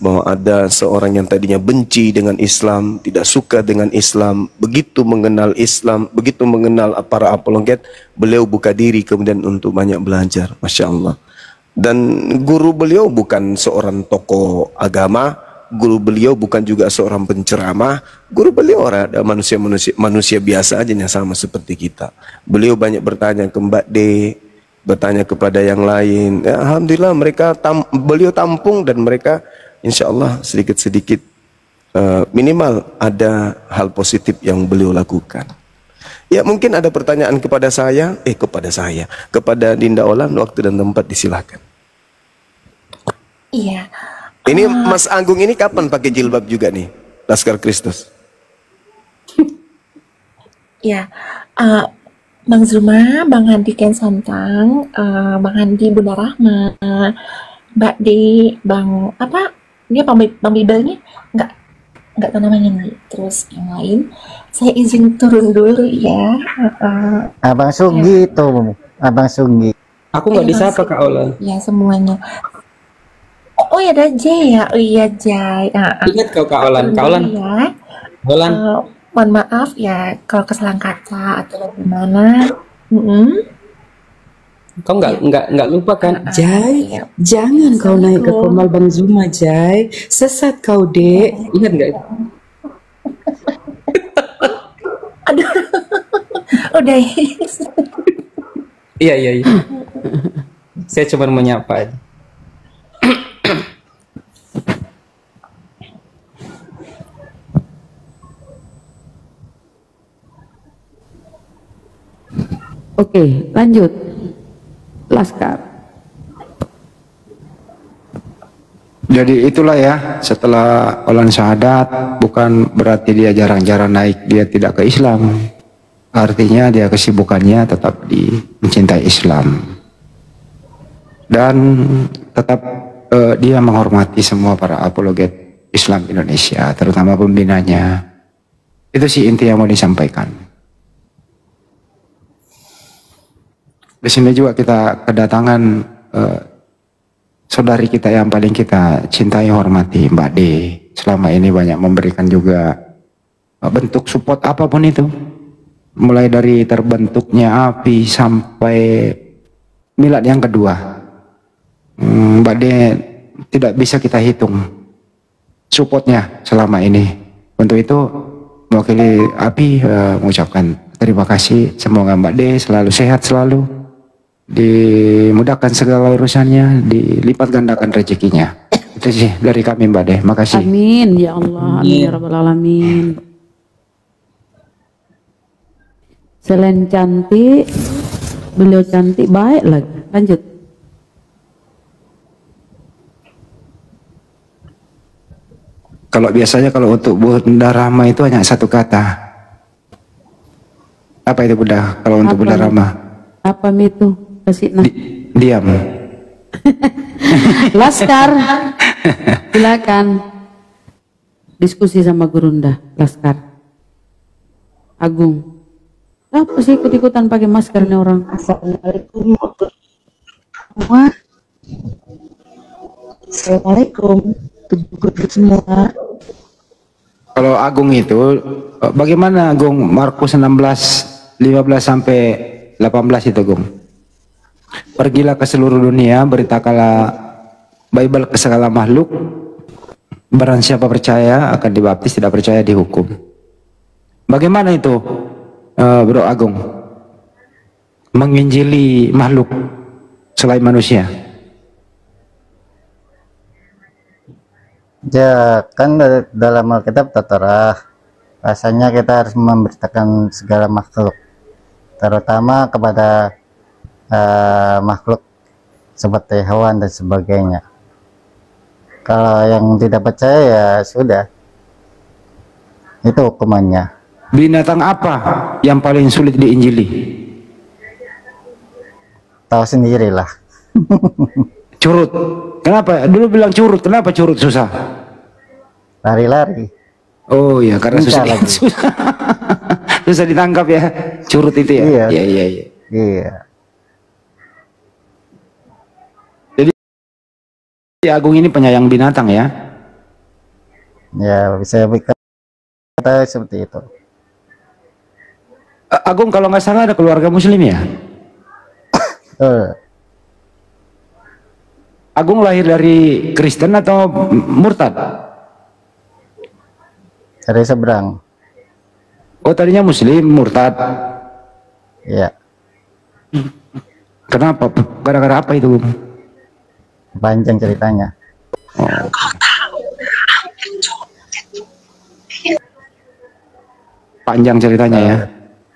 bahwa ada seorang yang tadinya benci dengan Islam, tidak suka dengan Islam, begitu mengenal Islam, begitu mengenal para apologet, beliau buka diri kemudian untuk banyak belajar. Masya Allah. Dan guru beliau bukan seorang tokoh agama, guru beliau bukan juga seorang penceramah, guru beliau ada manusia biasa aja yang sama seperti kita. Beliau banyak bertanya ke Mbak D, bertanya kepada yang lain. Ya, alhamdulillah mereka beliau tampung dan mereka insya Allah sedikit-sedikit minimal ada hal positif yang beliau lakukan. Ya mungkin ada pertanyaan kepada saya, kepada Dinda Olan, waktu dan tempat disilahkan. Iya. Ini Mas Agung ini kapan pakai jilbab juga nih, Laskar Kristus? Ya, Bang Zuma, Bang Handi Ken Santang, Bang Handi Bunda Rahma, Mbak D, Bang apa? Dia Bang Bibelnya nggak tahu namanya nih. Terus yang lain, saya izin turun dulu ya. Abang Sugi itu, Abang Sugi. Aku nggak disapa Kak Olan. Ya semuanya. Oh ya ada Jay ya. Oh iya Jay. Ingat kau Kak Olan. Kak Olan. Ya. Olan. Mohon maaf ya kalau kesalahan kata atau gimana. Kau nggak lupa kan? Jai, Iya. jangan kau naik ke komal Bang Zuma, Jai. Sesat kau, Dek. Ingat nggak itu? Aduh. Udah. Iya. Saya cuma menyapa aja. Oke, lanjut. Laskar. Jadi itulah ya, setelah Olan syahadat bukan berarti dia jarang-jarang naik, dia tidak ke Islam. Artinya dia kesibukannya tetap mencintai Islam. Dan tetap dia menghormati semua para apologet Islam Indonesia, terutama pembinanya. Itu sih inti yang mau disampaikan. Di sini juga kita kedatangan saudari kita yang paling kita cintai, hormati, Mbak D. Selama ini banyak memberikan juga bentuk support apapun itu. mulai dari terbentuknya api sampai milad yang kedua. Mbak De, tidak bisa kita hitung supportnya selama ini. Untuk itu mewakili API mengucapkan terima kasih. Semoga Mbak De selalu sehat, selalu dimudahkan segala urusannya, dilipat gandakan rezekinya. Itu sih dari kami Mbak De. Makasih. Amin ya Allah, amin ya rabbal alamin. Selain cantik, beliau cantik baik lagi. Lanjut. Kalau biasanya kalau untuk Bunda Rahma itu hanya satu kata. Apa itu Bunda? Kalau untuk Bunda Rahma? Apa itu? Kasih nah. Diam. Laskar, silakan diskusi sama Gurunda. Laskar, Agung. Apa sih ikut-ikutan pakai masker nih orang? Assalamualaikum warahmatullahi. Assalamualaikum semua. Kalau Agung itu bagaimana Agung? Markus 16 15 sampai 18 itu Agung. Pergilah ke seluruh dunia, beritakanlah Bible ke segala makhluk. Barang siapa percaya akan dibaptis, tidak percaya dihukum. Bagaimana itu Bro Agung? Menginjili makhluk selain manusia. Ya kan dalam Alkitab tertera rasanya kita harus memberitakan segala makhluk, terutama kepada makhluk seperti hewan dan sebagainya. Kalau yang tidak percaya ya sudah, itu hukumannya. Binatang apa yang paling sulit diinjili? Tahu sendirilah. Curut. Kenapa? Dulu bilang curut. Kenapa curut susah? Lari-lari. Oh ya, karena susah lagi. Susah ditangkap ya. Curut itu ya. Iya. Iya. Iya. Jadi Agung ini penyayang binatang ya. Ya bisa kata seperti itu. Agung kalau nggak salah ada keluarga muslim ya? Agung lahir dari Kristen atau murtad? Dari seberang. Oh tadinya muslim, murtad. Iya. Kenapa? Gara-gara apa itu? Panjang ceritanya. Panjang ceritanya ya.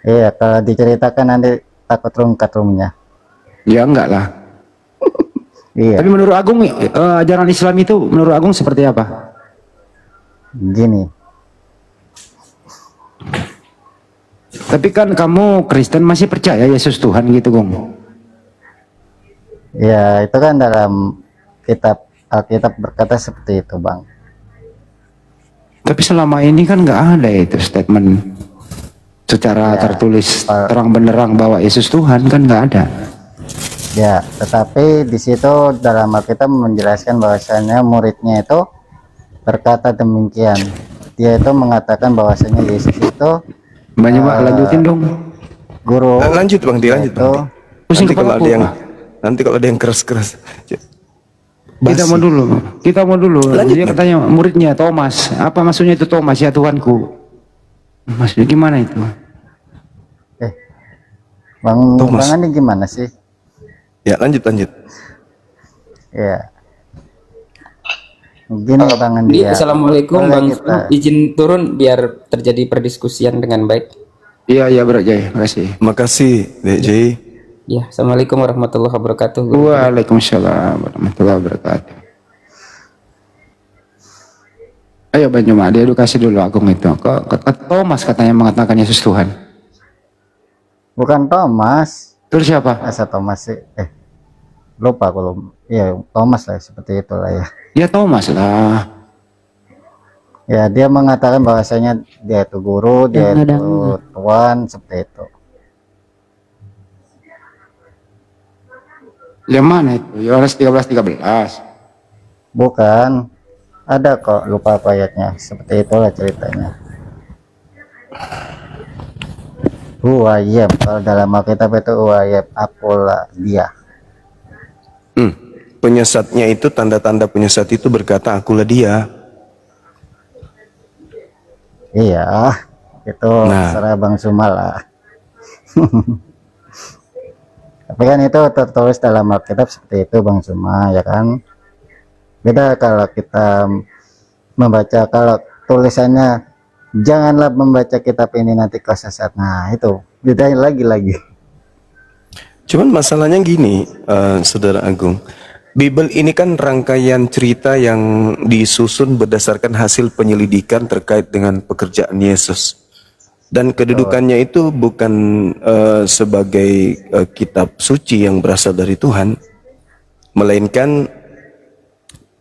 Iya, kalau diceritakan nanti takut rungkat-rungnya. Ya enggak lah. Iya. Tapi menurut Agung ajaran Islam itu menurut Agung seperti apa? Gini. Tapi kan kamu Kristen masih percaya Yesus Tuhan gitu, Gong? Ya, itu kan dalam kitab Alkitab berkata seperti itu, Bang. Tapi selama ini kan nggak ada itu statement secara tertulis terang benderang bahwa Yesus Tuhan, kan nggak ada. Ya, tetapi di situ dalam Alkitab menjelaskan bahwasanya muridnya itu berkata demikian. Dia itu mengatakan bahwasanya Yesus itu banyak lanjutin dong. Guru. Lanjut Bang, dilanjut. Pusing Nanti kalau kepala ada yang kalau ada yang keras-keras. Kita mau dulu. Lanjut, dia katanya muridnya Thomas. Apa maksudnya itu Thomas ya Tuhanku? Maksudnya gimana itu? Bang Andi gimana sih? Ya lanjut. Ya. Gini Bang Andi ya. Assalamualaikum Bang, izin turun biar terjadi perdiskusian dengan baik. Iya Bro Jai, makasih Dek Jai. Ya, Assalamualaikum warahmatullahi wabarakatuh. Waalaikumsalam warahmatullahi wabarakatuh. Ayo Banyuma, diedukasi dulu Agung itu. Kok Thomas katanya mengatakan Yesus Tuhan? Bukan Thomas. Terus siapa? Asa Thomas sih. Lupa kalau. Ya Thomas lah, seperti itulah ya. Ya Thomas lah. Ya dia mengatakan bahwasanya dia itu guru, dia itu Tuhan, seperti itu. Yang mana itu? Yohanes 13:13. Bukan. Ada kok, lupa apa ayatnya. Seperti itulah ceritanya. Uwayyab, kalau dalam Alkitab itu uwayyab, akulah dia. Penyesatnya itu, tanda-tanda penyesat itu berkata akulah dia. Iya, itu terserah Bang Sumal lah. Tapi kan itu tertulis dalam Alkitab seperti itu Bang Suma, ya kan. Beda kalau kita membaca, kalau tulisannya janganlah membaca kitab ini nanti kau sesat. Nah itu beda lagi. Cuman masalahnya gini, Saudara Agung, Bible ini kan rangkaian cerita yang disusun berdasarkan hasil penyelidikan terkait dengan pekerjaan Yesus. Dan kedudukannya itu bukan sebagai kitab suci yang berasal dari Tuhan, melainkan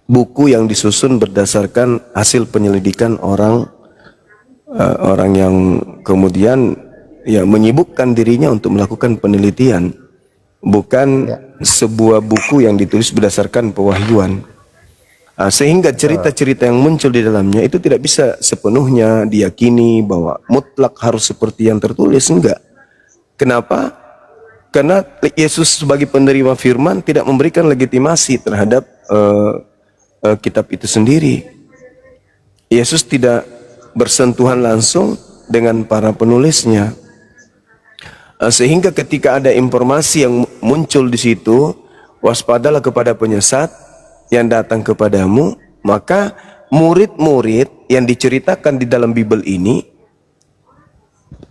buku yang disusun berdasarkan hasil penyelidikan orang yang kemudian ya menyibukkan dirinya untuk melakukan penelitian, bukan sebuah buku yang ditulis berdasarkan pewahyuan. Sehingga cerita-cerita yang muncul di dalamnya itu tidak bisa sepenuhnya diyakini bahwa mutlak harus seperti yang tertulis, enggak. Kenapa? Karena Yesus sebagai penerima firman tidak memberikan legitimasi terhadap kitab itu sendiri. Yesus tidak bersentuhan langsung dengan para penulisnya. Sehingga ketika ada informasi yang muncul di situ, waspadalah kepada penyesat yang datang kepadamu, maka murid-murid yang diceritakan di dalam Bible ini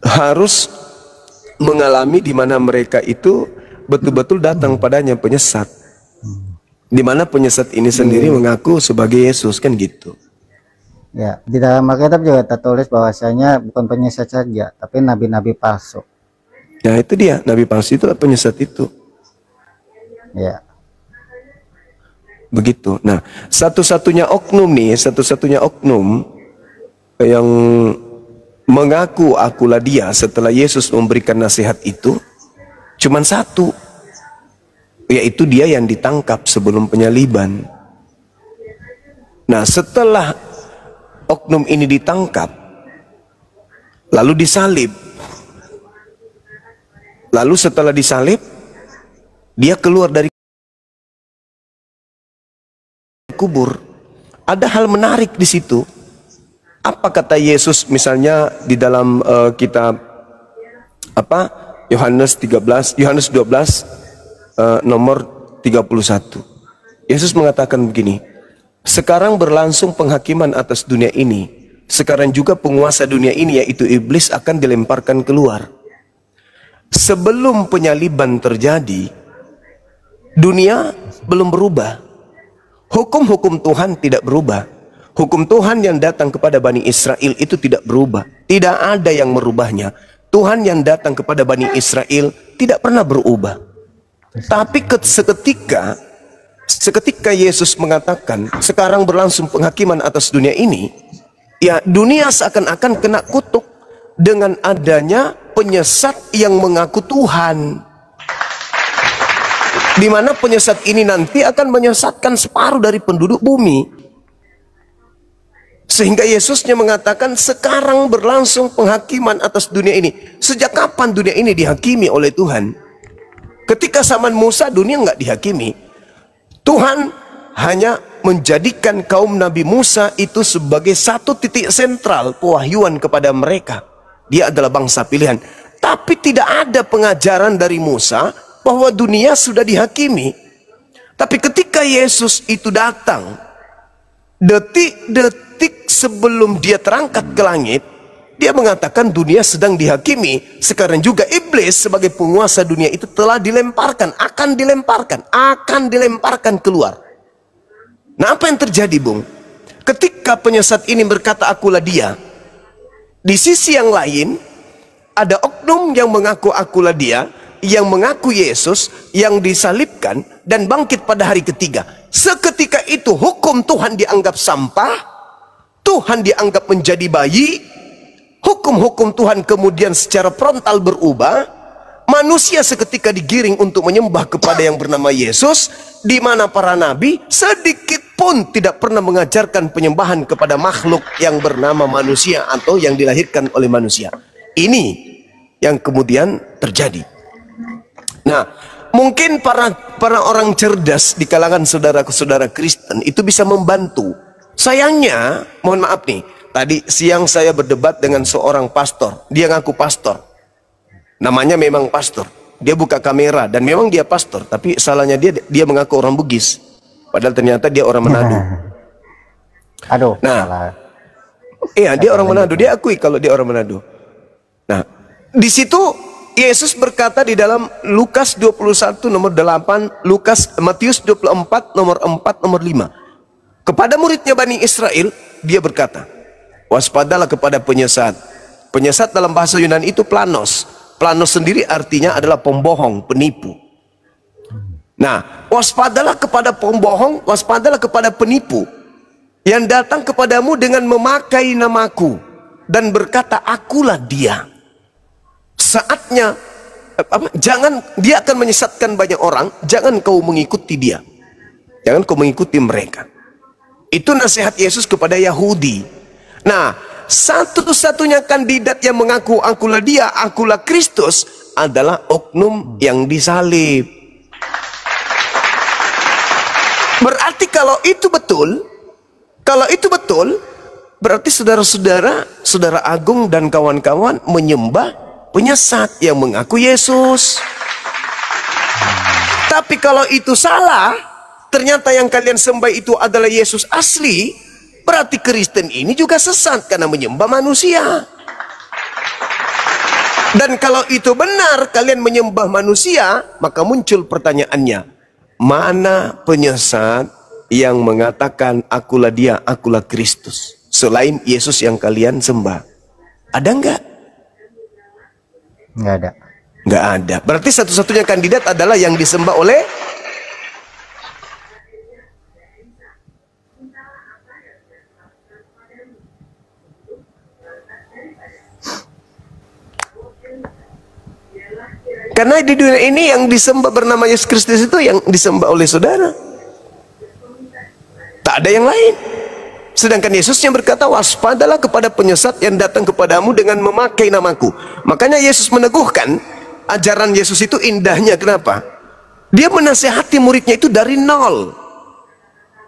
harus mengalami di mana mereka itu betul-betul datang padanya penyesat, di mana penyesat ini sendiri mengaku sebagai Yesus, kan gitu. Ya, di dalam Alkitab juga tertulis bahwasanya bukan penyesat saja, tapi nabi-nabi palsu. Nah itu dia, nabi palsu itu penyesat itu. Ya. Begitu. Nah, satu-satunya oknum yang mengaku akulah dia setelah Yesus memberikan nasihat itu cuman satu, yaitu dia yang ditangkap sebelum penyaliban. Nah, setelah oknum ini ditangkap lalu disalib, lalu setelah disalib dia keluar dari kubur. Ada hal menarik di situ. Apa kata Yesus misalnya di dalam kitab Yohanes 12 nomor 31. Yesus mengatakan begini, sekarang berlangsung penghakiman atas dunia ini. Sekarang juga penguasa dunia ini yaitu iblis akan dilemparkan keluar. Sebelum penyaliban terjadi, dunia belum berubah. Hukum-hukum Tuhan tidak berubah. Hukum Tuhan yang datang kepada Bani Israel itu tidak berubah. Tidak ada yang merubahnya. Tuhan yang datang kepada Bani Israel tidak pernah berubah. Tapi seketika Yesus mengatakan sekarang berlangsung penghakiman atas dunia ini, ya dunia seakan-akan kena kutuk dengan adanya penyesat yang mengaku Tuhan. Di mana penyesat ini nanti akan menyesatkan separuh dari penduduk bumi. Sehingga Yesusnya mengatakan sekarang berlangsung penghakiman atas dunia ini. Sejak kapan dunia ini dihakimi oleh Tuhan? Ketika zaman Musa dunia nggak dihakimi. Tuhan hanya menjadikan kaum Nabi Musa itu sebagai satu titik sentral pewahyuan kepada mereka. Dia adalah bangsa pilihan. Tapi tidak ada pengajaran dari Musa bahwa dunia sudah dihakimi. Tapi ketika Yesus itu datang, detik-detik sebelum dia terangkat ke langit, dia mengatakan dunia sedang dihakimi. Sekarang juga iblis sebagai penguasa dunia itu telah dilemparkan, akan dilemparkan keluar. Nah, apa yang terjadi, Bung? Ketika penyesat ini berkata akulah dia, di sisi yang lain ada oknum yang mengaku akulah dia, yang mengaku Yesus, yang disalibkan dan bangkit pada hari ketiga. Seketika itu hukum Tuhan dianggap sampah, Tuhan dianggap menjadi bayi, hukum-hukum Tuhan kemudian secara frontal berubah. Manusia seketika digiring untuk menyembah kepada yang bernama Yesus, di mana para nabi sedikit pun tidak pernah mengajarkan penyembahan kepada makhluk yang bernama manusia atau yang dilahirkan oleh manusia. Ini yang kemudian terjadi. Nah, mungkin para orang cerdas di kalangan saudara-saudara Kristen itu bisa membantu. Sayangnya, mohon maaf nih, tadi siang saya berdebat dengan seorang pastor. Dia ngaku pastor. Namanya memang pastor. Dia buka kamera dan memang dia pastor, tapi salahnya dia mengaku orang Bugis. Padahal ternyata dia orang Manado. Aduh, nah, salah. Iya, dia orang Manado. Dia akui kalau dia orang Manado. Nah, di situ Yesus berkata di dalam Lukas 21 nomor 8, Matius 24 nomor 4 nomor 5. Kepada muridnya Bani Israel, dia berkata, waspadalah kepada penyesat. Penyesat dalam bahasa Yunani itu planos. Planos sendiri artinya adalah pembohong, penipu. Nah, waspadalah kepada pembohong, waspadalah kepada penipu yang datang kepadamu dengan memakai namaku dan berkata, akulah dia. Saatnya, jangan, dia akan menyesatkan banyak orang, jangan kau mengikuti dia. Jangan kau mengikuti mereka. Itu nasihat Yesus kepada Yahudi. Nah, satu-satunya kandidat yang mengaku akulah dia, akulah Kristus adalah oknum yang disalib. Berarti kalau itu betul, berarti saudara-saudara, saudara Agung dan kawan-kawan menyembah penyesat yang mengaku Yesus. Tapi kalau itu salah, ternyata yang kalian sembah itu adalah Yesus asli, berarti Kristen ini juga sesat karena menyembah manusia. Dan kalau itu benar kalian menyembah manusia, maka muncul pertanyaannya, mana penyesat yang mengatakan akulah dia, akulah Kristus, selain Yesus yang kalian sembah? Ada enggak? Enggak ada. Enggak ada. Berarti satu-satunya kandidat adalah yang disembah oleh karena di dunia ini yang disembah bernama Yesus Kristus itu yang disembah oleh saudara. Tak ada yang lain. Sedangkan Yesus yang berkata, waspadalah kepada penyesat yang datang kepadamu dengan memakai namaku. Makanya Yesus meneguhkan, ajaran Yesus itu indahnya. Kenapa? Dia menasehati muridnya itu dari nol.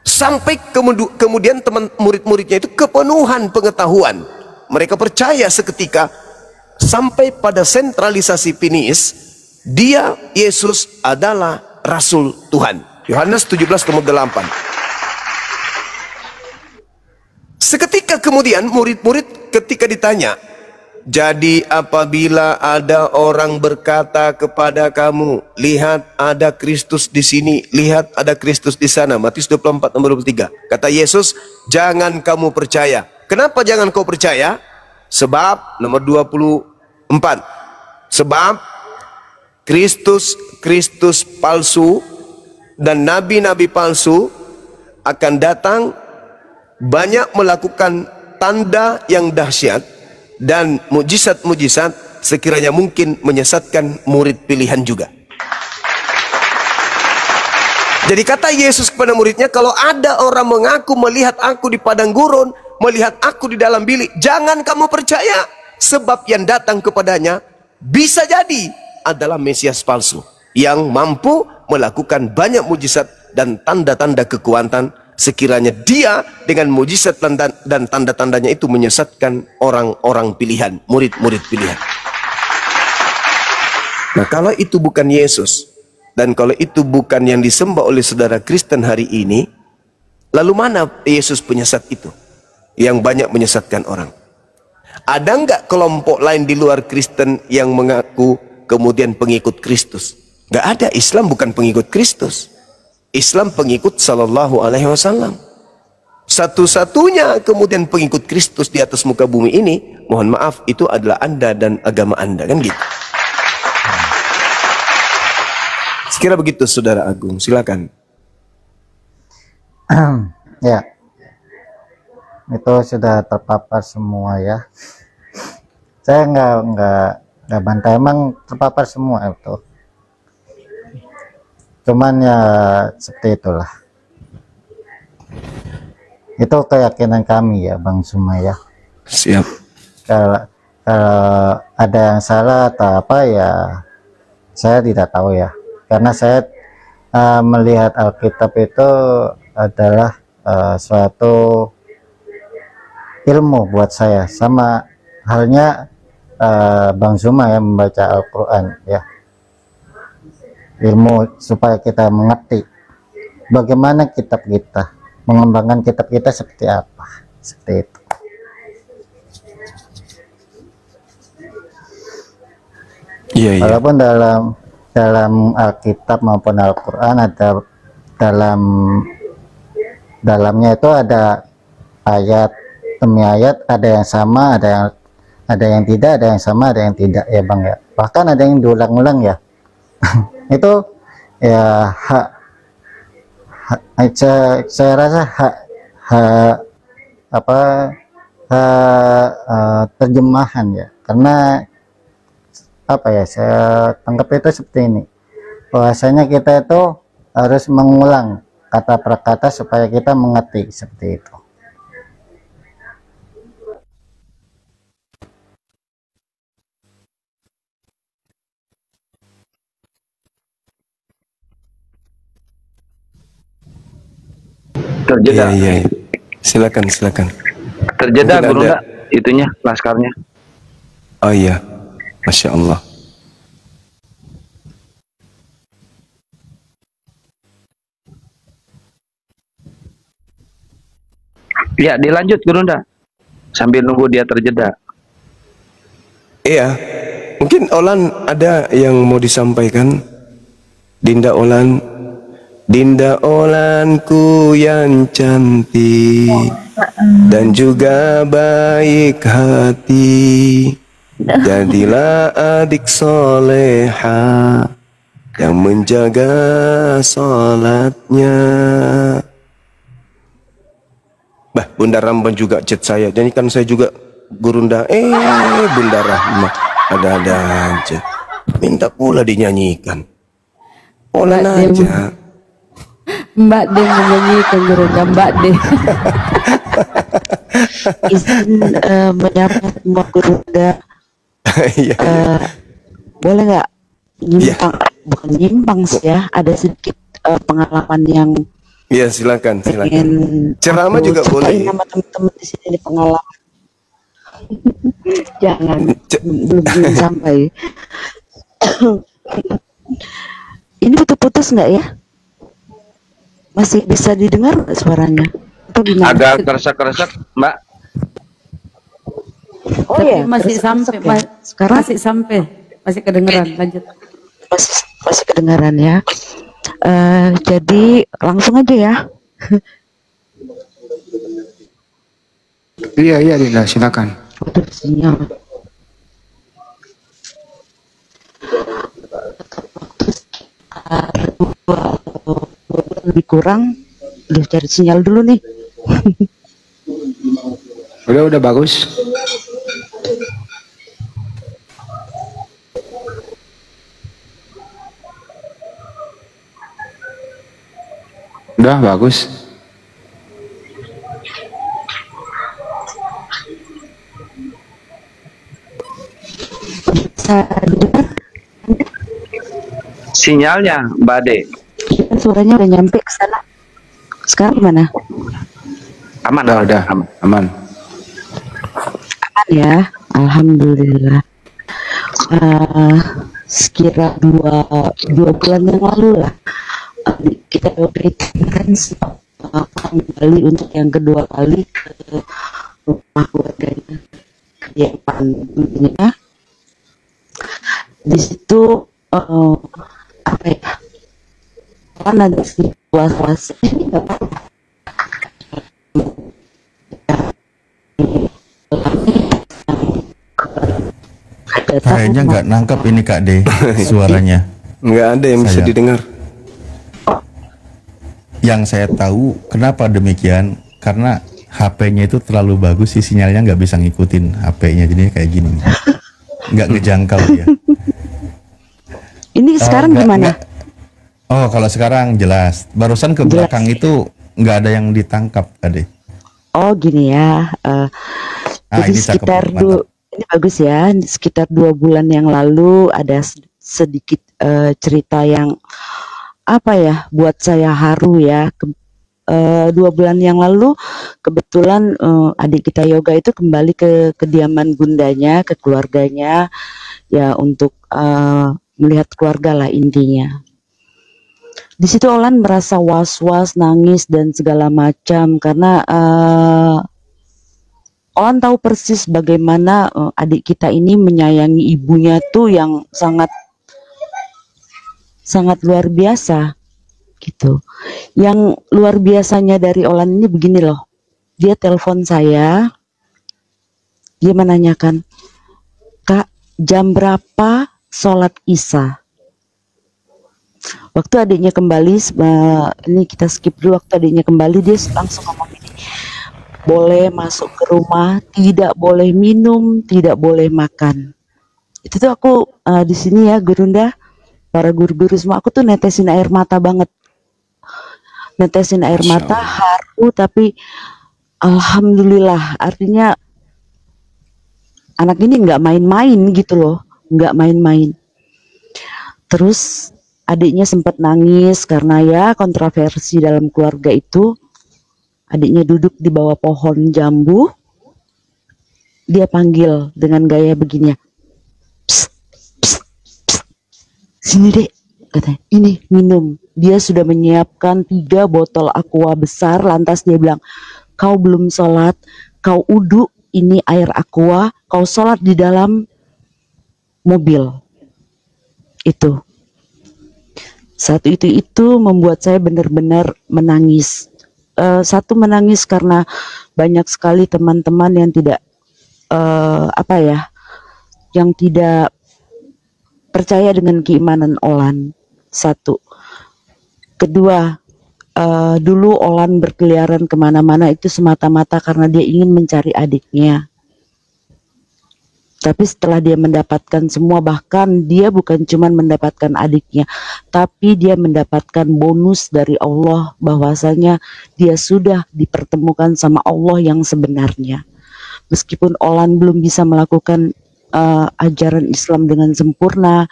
Sampai kemudian teman murid-muridnya itu kepenuhan pengetahuan. Mereka percaya seketika sampai pada sentralisasi finish. Dia, Yesus adalah Rasul Tuhan. Yohanes 17:8. Seketika kemudian murid-murid ketika ditanya, jadi apabila ada orang berkata kepada kamu, lihat ada Kristus di sini, lihat ada Kristus di sana, Matius 24:23. Kata Yesus, jangan kamu percaya. Kenapa jangan kau percaya? Sebab nomor 24. Sebab Kristus palsu dan nabi-nabi palsu akan datang, banyak melakukan tanda yang dahsyat dan mujizat-mujizat sekiranya mungkin menyesatkan murid pilihan juga. Jadi kata Yesus kepada muridnya, kalau ada orang mengaku melihat aku di padang gurun, melihat aku di dalam bilik, jangan kamu percaya, sebab yang datang kepadanya bisa jadi adalah Mesias palsu yang mampu melakukan banyak mujizat dan tanda-tanda kekuatan sekiranya dia dengan mujizat dan tanda-tandanya itu menyesatkan orang-orang pilihan, murid-murid pilihan. Nah, kalau itu bukan Yesus dan kalau itu bukan yang disembah oleh saudara Kristen hari ini, lalu mana Yesus penyesat itu yang banyak menyesatkan orang? Ada enggak kelompok lain di luar Kristen yang mengaku kemudian pengikut Kristus? Enggak ada. Islam bukan pengikut Kristus. Islam pengikut Sallallahu Alaihi Wasallam. Satu-satunya kemudian pengikut Kristus di atas muka bumi ini, mohon maaf, itu adalah Anda dan agama Anda, kan gitu. Sekira begitu, Saudara Agung, silakan. Ya, itu sudah terpapar semua ya. Saya nggak bantah, emang terpapar semua itu. Cuman ya seperti itulah. Itu keyakinan kami ya, Bang Suma ya. Siap. kalau ada yang salah atau apa ya saya tidak tahu ya, karena saya melihat Alkitab itu adalah suatu ilmu buat saya, sama halnya Bang Zuma yang membaca Al-Quran ya, ilmu supaya kita mengerti bagaimana kitab kita, mengembangkan kitab kita seperti apa, seperti itu. Walaupun dalam Alkitab maupun Al-Quran ada dalamnya itu ada ayat demi ayat, ada yang sama, ada yang tidak, ada yang sama, ada yang tidak ya Bang ya, bahkan ada yang diulang-ulang ya. Itu ya saya rasa terjemahan ya, karena apa ya, saya tangkap itu seperti ini, bahwasanya kita itu harus mengulang kata per kata supaya kita mengerti, seperti itu. Terjeda. Iya. Silakan. Terjeda Guru enggak itunya laskarnya. Oh iya. Masya Allah. Ya, dilanjut Guru ndak? Sambil nunggu dia terjeda. Iya. Mungkin Olan ada yang mau disampaikan? Dinda Olanku yang cantik dan juga baik hati, jadilah adik soleha yang menjaga sholatnya. Bah, Bunda Ramban juga chat saya, jadi kan saya juga Gurunda, Bunda Rahma ada-ada aja, minta pula dinyanyikan. Olan aja. Mbak De menyanyikan Gurunda, Mbak De. Izin menyapa semua Gurunda. Boleh nggak nyimpang, bukan nyimpang sih ya, ada sedikit pengalaman yang iya, silakan. Ceramah juga boleh. Nama teman-teman di sini pengalaman. Jangan, belum sampai. Ini putus-putus nggak ya? Masih bisa didengar suaranya? Atau gimana? Agak keresak-keresak, Mbak. Oh tapi ya, masih sampai ya? Sekarang masih kedengeran. Lanjut. Masih kedengaran ya. Jadi langsung aja ya. Iya Dinda, silakan. Sinyal. Lebih kurang, udah cari sinyal dulu nih. Udah bagus. Udah bagus. Bisa didengar? Sinyalnya Mbak De. Suaranya udah nyampe ke sana. Sekarang gimana? Aman. Aman ya, alhamdulillah. Sekira dua bulan yang lalu lah, kita berikan kembali untuk yang kedua kali ke rumah keluarganya di Pannya. Di situ apa ya, kan ada situasi ini nggak apa-apa. Kayaknya nggak nangkap ini Kak De suaranya. Nggak ada yang bisa didengar. Yang saya tahu kenapa demikian, karena HP-nya itu terlalu bagus, sih sinyalnya nggak bisa ngikutin HP-nya, jadi kayak gini, nggak ngejangkau dia. Ini sekarang gimana? Oh, kalau sekarang jelas. Barusan ke belakang itu nggak ada yang ditangkap tadi. Oh gini ya. Jadi ini sekitar Ini bagus ya. Sekitar 2 bulan yang lalu ada sedikit cerita yang apa ya, buat saya haru ya. 2 bulan yang lalu kebetulan adik kita Yoga itu kembali ke kediaman bundanya, ke keluarganya ya, untuk melihat keluarga lah intinya. Di situ Olan merasa was-was, nangis dan segala macam karena Olan tahu persis bagaimana adik kita ini menyayangi ibunya tuh yang sangat luar biasa gitu. Yang luar biasanya dari Olan ini begini loh. Dia telepon saya, dia menanyakan, "Kak, jam berapa sholat Isya?" Waktu adiknya kembali, ini kita skip dulu, waktu adiknya kembali dia langsung ngomong gini, boleh masuk ke rumah, tidak boleh minum, tidak boleh makan. Itu tuh aku di sini ya Gurunda, para guru-guru semua, aku tuh netesin air mata banget. Netesin air mata, haru, tapi alhamdulillah, artinya anak ini nggak main-main gitu loh, nggak main-main. Terus adiknya sempat nangis karena ya kontroversi dalam keluarga itu. Adiknya duduk di bawah pohon jambu, dia panggil dengan gaya begini, "Psst, psst, psst. Sini dek," katanya, "ini minum." Dia sudah menyiapkan 3 botol aqua besar, lantas dia bilang, "Kau belum sholat, kau uduk, ini air aqua, kau sholat di dalam mobil." Itu satu itu membuat saya benar-benar menangis. Satu, menangis karena banyak sekali teman-teman yang tidak yang tidak percaya dengan keimanan Olan. Satu. Kedua, dulu Olan berkeliaran kemana-mana itu semata-mata karena dia ingin mencari adiknya. Tapi setelah dia mendapatkan semua, bahkan dia bukan cuma mendapatkan adiknya, tapi dia mendapatkan bonus dari Allah bahwasanya dia sudah dipertemukan sama Allah yang sebenarnya. Meskipun Olan belum bisa melakukan ajaran Islam dengan sempurna,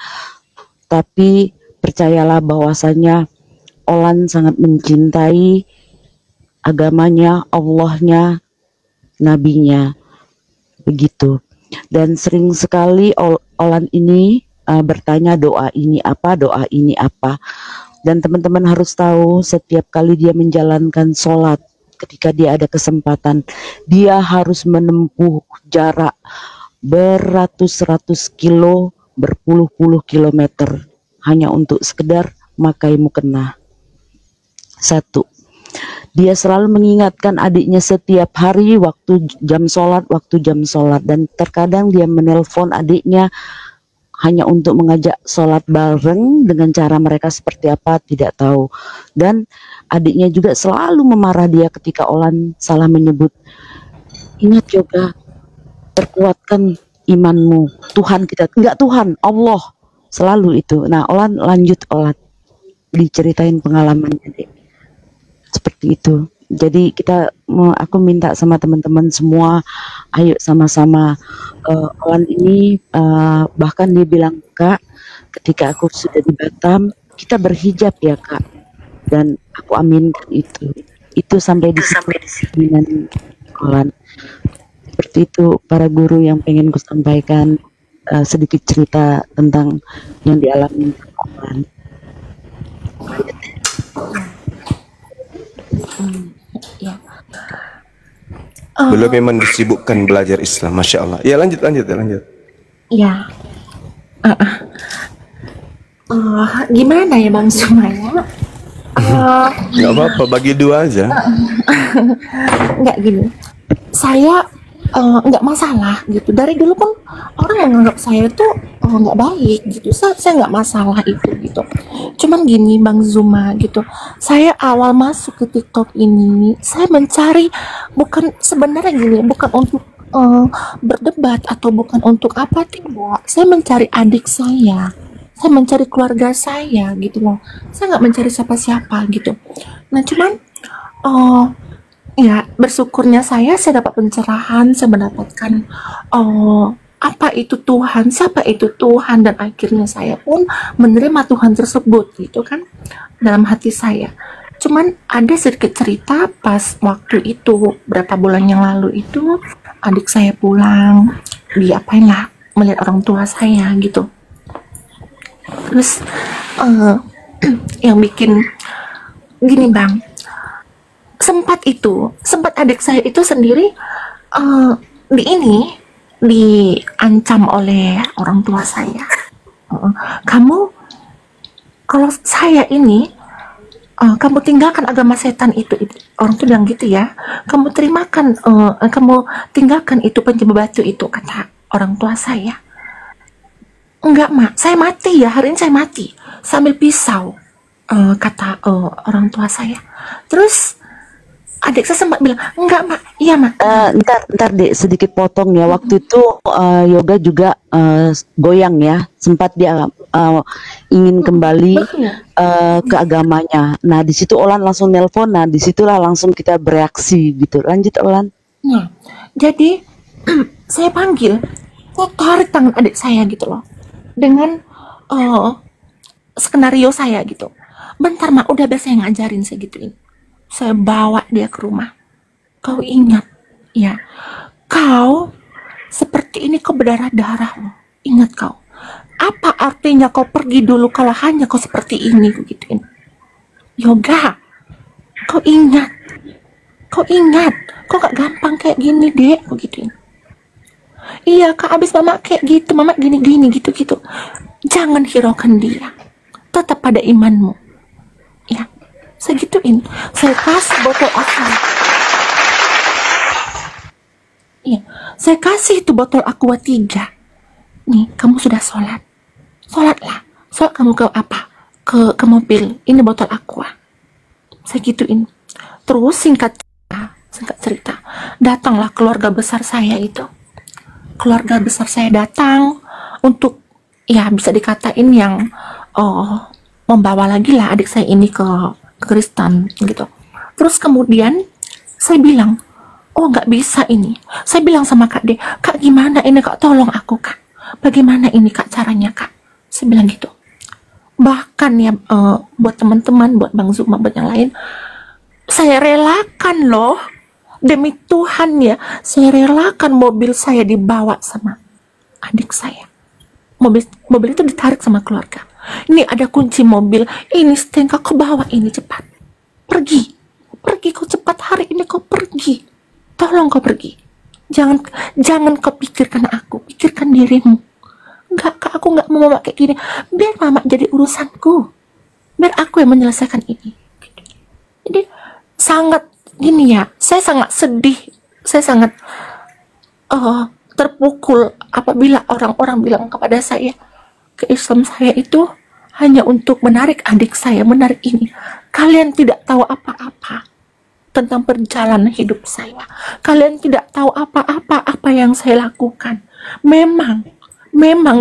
tapi percayalah bahwasanya Olan sangat mencintai agamanya, Allahnya, nabinya, begitu. Dan sering sekali Olan ini bertanya, doa ini apa, doa ini apa. Dan teman-teman harus tahu, setiap kali dia menjalankan sholat, ketika dia ada kesempatan, dia harus menempuh jarak beratus-ratus kilo, berpuluh-puluh kilometer, hanya untuk sekedar makai mukena. Satu, dia selalu mengingatkan adiknya setiap hari waktu jam sholat, dan terkadang dia menelpon adiknya hanya untuk mengajak sholat bareng, dengan cara mereka seperti apa tidak tahu. Dan adiknya juga selalu memarah dia ketika Olan salah menyebut, "Ingat Yoga, perkuatkan imanmu, Tuhan kita," enggak Tuhan, Allah, selalu itu. Nah Olan lanjut, Olan diceritain pengalamannya deh. Seperti itu. Jadi aku minta sama teman-teman semua, ayo sama-sama. Olan ini bahkan dia bilang, "Kak, ketika aku sudah di Batam, kita berhijab ya Kak." Dan aku aminkan itu. Itu sampai di sini Olan. Seperti itu para guru yang pengen ku sampaikan, sedikit cerita tentang yang dialami Olan. Ya. Belum memang disibukkan belajar Islam, Masya Allah. Ya lanjut. Ya. Gimana ya Bang Sumaya? Gak apa-apa, bagi 2 aja. Nggak gini. Saya nggak masalah gitu. Dari dulu pun orang menganggap saya itu nggak baik gitu. Saya nggak masalah itu gitu. Cuman gini Bang Zuma gitu. Saya awal masuk ke TikTok ini, saya mencari bukan sebenarnya gini, bukan untuk berdebat atau bukan untuk apa, tidak. Saya mencari adik saya mencari keluarga saya gitu loh. Saya nggak mencari siapa-siapa gitu. Nah cuman ya bersyukurnya saya dapat pencerahan, saya mendapatkan apa itu Tuhan, siapa itu Tuhan, dan akhirnya saya pun menerima Tuhan tersebut gitu kan dalam hati saya. Cuman ada sedikit cerita pas waktu itu berapa bulan yang lalu itu adik saya pulang, diapain lah melihat orang tua saya gitu. Terus yang bikin gini bang, sempat adik saya itu sendiri diancam oleh orang tua saya. Kamu kalau saya ini kamu tinggalkan agama setan itu. Orang tuh bilang gitu ya, kamu tinggalkan itu penyembah batu itu, kata orang tua saya. Enggak mak, saya mati ya, hari ini saya mati sambil pisau, kata orang tua saya. Terus adik saya sempat bilang, enggak mak, iya mak. Ntar dek, sedikit potong ya. Waktu itu Yoga juga goyang ya, sempat dia ingin kembali ke agamanya. Nah di situ Olan langsung nelpon, nah disitulah langsung kita bereaksi gitu. Lanjut Olan. Nah, jadi saya panggil, saya tarik tangan adik saya gitu loh, dengan skenario saya gitu. Bentar mak, udah biasa saya ngajarin, saya gituin. Saya bawa dia ke rumah. Kau ingat ya, kau seperti ini, kau berdarah-darah. Ingat kau, apa artinya kau pergi dulu kalau hanya kau seperti ini, gituin. Yoga, kau ingat, kau gak gampang kayak gini dek, gituin. Iya kak, abis mama kayak gitu, mama gini-gini gitu-gitu. Jangan hiraukan dia, tetap pada imanmu. Ya, saya gituin. Saya kasih botol aqua. Iya, saya kasih itu botol aqua 3. Nih, kamu sudah sholat. Sholatlah. Sholat kamu ke apa? Ke mobil. Ini botol aqua. Saya gituin. Terus singkat cerita, datanglah keluarga besar saya itu. Keluarga besar saya datang untuk, ya bisa dikatain yang membawa lagi lah adik saya ini ke Kristen gitu. Terus kemudian saya bilang, oh nggak bisa ini. Saya bilang sama Kak D, Kak gimana ini Kak, tolong aku Kak. Bagaimana ini Kak caranya Kak? Saya bilang gitu. Bahkan ya buat teman-teman, buat Bang Zuma, buat yang lain, saya relakan loh. Demi Tuhan ya, saya relakan mobil saya dibawa sama adik saya. Mobil itu ditarik sama keluarga. Ini ada kunci mobil, ini stengka, kau bawa ini cepat. Pergi kau cepat, hari ini kau pergi. Tolong kau pergi. Jangan kau pikirkan aku, pikirkan dirimu. Enggak kak, aku nggak mau mama kayak gini. Biar mama jadi urusanku. Biar aku yang menyelesaikan ini. Jadi sangat gini ya, saya sangat sedih, saya sangat terpukul apabila orang-orang bilang kepada saya, ke Islam saya itu hanya untuk menarik adik saya, menarik ini. Kalian tidak tahu apa-apa tentang perjalanan hidup saya. Kalian tidak tahu apa yang saya lakukan. Memang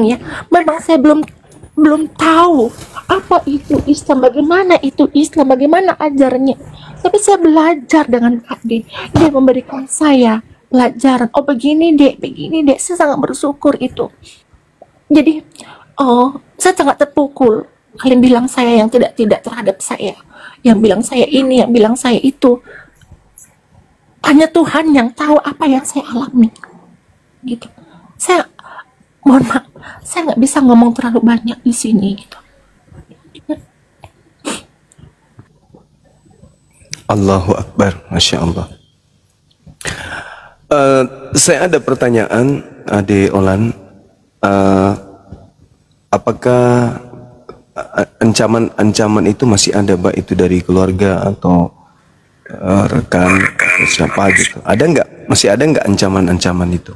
ya, memang saya belum tahu apa itu Islam, bagaimana itu Islam, bagaimana ajarnya. Tapi saya belajar dengan Kak D. Dia memberikan saya pelajaran. Oh begini dek. Saya sangat bersyukur itu. Jadi, saya sangat terpukul. Kalian bilang saya yang tidak terhadap saya. Yang bilang saya ini, yang bilang saya itu. Hanya Tuhan yang tahu apa yang saya alami. Gitu. Saya, mohon maaf, saya nggak bisa ngomong terlalu banyak di sini. Gitu. Allahu Akbar, Masya Allah. Saya ada pertanyaan, Ade Olan. Apakah ancaman itu masih ada, Mbak, itu dari keluarga atau rekan atau siapa gitu? Masih ada nggak ancaman-ancaman itu?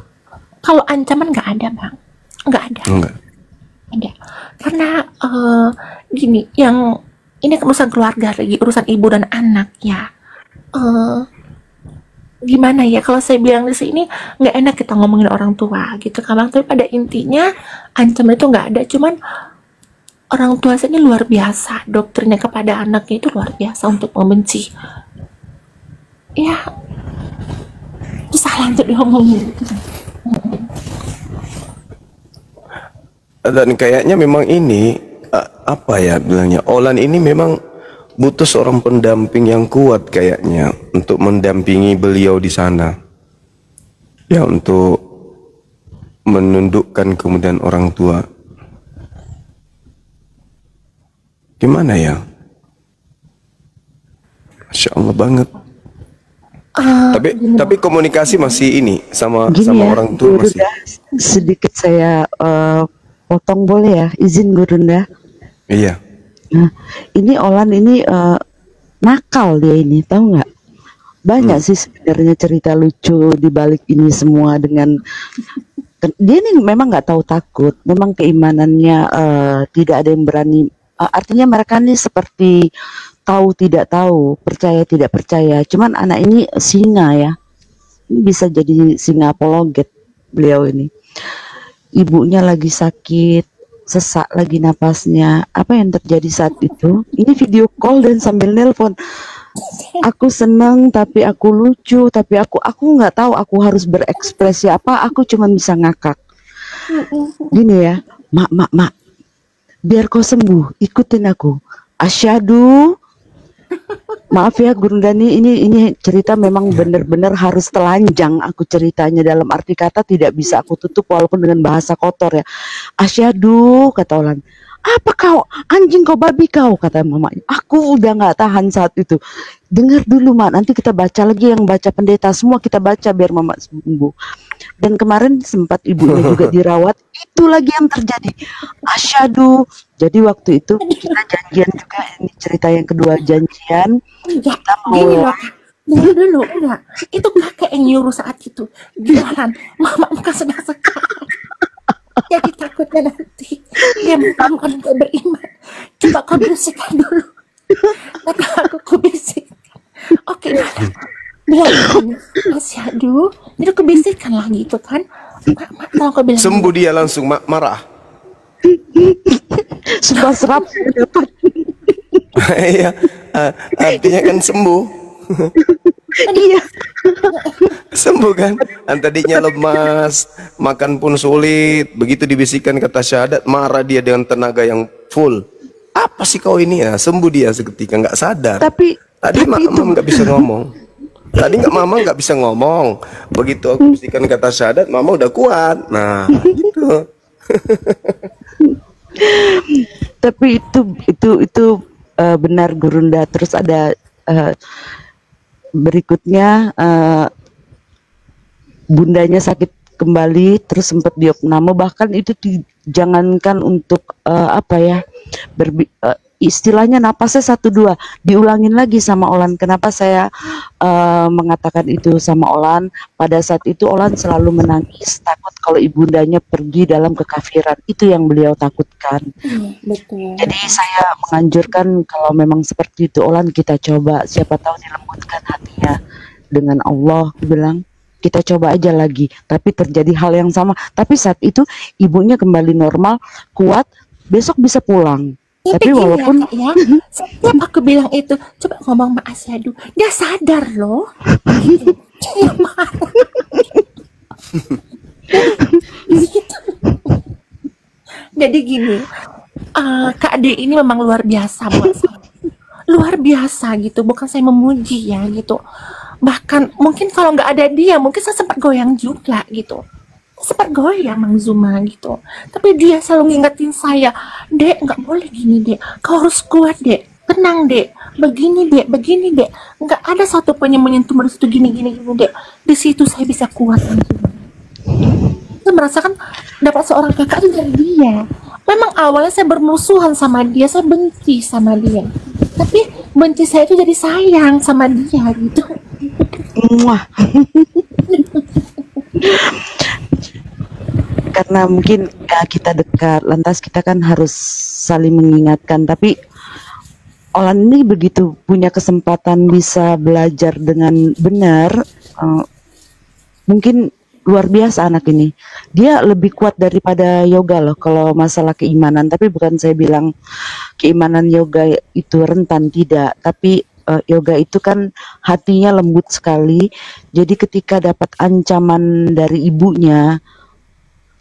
Kalau ancaman nggak ada, Bang. Nggak ada. Enggak. Ada. Karena gini, yang ini urusan keluarga lagi, urusan ibu dan anak ya. Gimana ya, kalau saya bilang di sini nggak enak kita ngomongin orang tua gitu kan Bang. Tapi pada intinya ancaman itu nggak ada, cuman orang tua saya ini luar biasa, doktrinnya kepada anaknya itu luar biasa untuk membenci. Ya, susah lah untuk diomongin. Dan kayaknya memang ini apa ya bilangnya, Olan ini memang butuh seorang pendamping yang kuat kayaknya untuk mendampingi beliau di sana. Ya, untuk menundukkan kemudian orang tua. Gimana ya? Masya Allah banget. Tapi komunikasi masih ini sama orang tua masih. Sedikit saya potong boleh ya, izin Gurunda. Iya. Nah, ini Olan ini nakal dia ini, tahu nggak? Banyak sih sebenarnya cerita lucu di balik ini semua. Dengan dia ini memang nggak tahu takut, memang keimanannya tidak ada yang berani. Artinya mereka ini seperti tahu tidak tahu, percaya tidak percaya. Cuman anak ini singa ya, ini bisa jadi singa apologet beliau ini. Ibunya lagi sakit, sesak lagi napasnya. Apa yang terjadi saat itu? Ini video call dan sambil nelpon. Aku seneng tapi aku lucu, tapi aku nggak tahu aku harus berekspresi apa. Aku cuma bisa ngakak. Gini ya, mak, biar kau sembuh, ikutin aku. Asyhadu. Maaf ya Gurundani, ini cerita memang benar-benar harus telanjang aku ceritanya, dalam arti kata tidak bisa aku tutup walaupun dengan bahasa kotor ya. Asyhadu, kata Olan. Apa kau, anjing kau, babi kau, kata mamanya. Aku udah nggak tahan saat itu. Dengar dulu mak, nanti kita baca lagi yang baca pendeta, semua kita baca biar mama sembuh. Dan kemarin sempat ibunya juga dirawat, itu lagi yang terjadi. Asyhadu. Jadi waktu itu kita janjian juga, ini cerita yang kedua janjian. Kita mau Dengar dulu, enggak. Itu kakek yang nyuruh saat itu. Jualan, mama bukan sedang sekali. Jadi takutnya nanti dia bukan beriman. Coba kau bisikkan dulu. Kata aku bisikkan. Oke, bilang asyhadu. Jadi aku bisikkan lagi itu kan. Mak, kau bilang sembuh dia langsung marah. Sumpah serap dapat. Iya, artinya kan sembuh. Iya. Sembuh kan? Tadinya lemas, makan pun sulit. Begitu dibisikkan kata syahadat, marah dia dengan tenaga yang full. Apa sih kau ini ya? Sembuh dia seketika, nggak sadar. Tadi mama nggak bisa ngomong. Mama nggak bisa ngomong. Begitu aku bisikkan kata syahadat, mama udah kuat. Nah, gitu. Tapi itu benar Gurunda. Terus ada berikutnya bundanya sakit kembali, terus sempat diopname, bahkan itu jangankan untuk apa ya, istilahnya napasnya 1-2 diulangin lagi sama Olan. Kenapa saya mengatakan itu sama Olan? Pada saat itu Olan selalu menangis, takut kalau ibundanya pergi dalam kekafiran. Itu yang beliau takutkan. Betul. Jadi saya menganjurkan kalau memang seperti itu Olan, kita coba, siapa tahu dilembutkan hatinya dengan Allah. Aku bilang kita coba aja lagi, tapi terjadi hal yang sama. Tapi saat itu ibunya kembali normal, kuat, besok bisa pulang. Tapi walaupun ya, setiap aku bilang itu, coba ngomong sama asyhadu, dia sadar loh. Dia marah. Gitu. Jadi gini, Kak Ade ini memang luar biasa buat saya. Luar biasa gitu, bukan saya memuji ya gitu. Bahkan mungkin kalau nggak ada dia, mungkin saya sempat goyang juga gitu. Sempat goyang Mang Zuma gitu. Tapi dia selalu ngingetin saya, Dek nggak boleh gini Dek, kau harus kuat Dek, tenang Dek, begini Dek. Nggak ada satu pun yang menyentuh di situ gini Dek. Di situ saya bisa kuat Mang Zuma. Saya merasakan dapat seorang kakak itu dari dia. Memang awalnya saya bermusuhan sama dia, saya benci sama dia. Tapi benci saya itu jadi sayang sama dia gitu. Wah. Karena mungkin kita dekat, lantas kita kan harus saling mengingatkan. Tapi Olan ini begitu punya kesempatan bisa belajar dengan benar, mungkin luar biasa anak ini. Dia lebih kuat daripada yoga loh kalau masalah keimanan. Tapi bukan saya bilang keimanan yoga itu rentan, tidak. Tapi yoga itu kan hatinya lembut sekali. Jadi ketika dapat ancaman dari ibunya,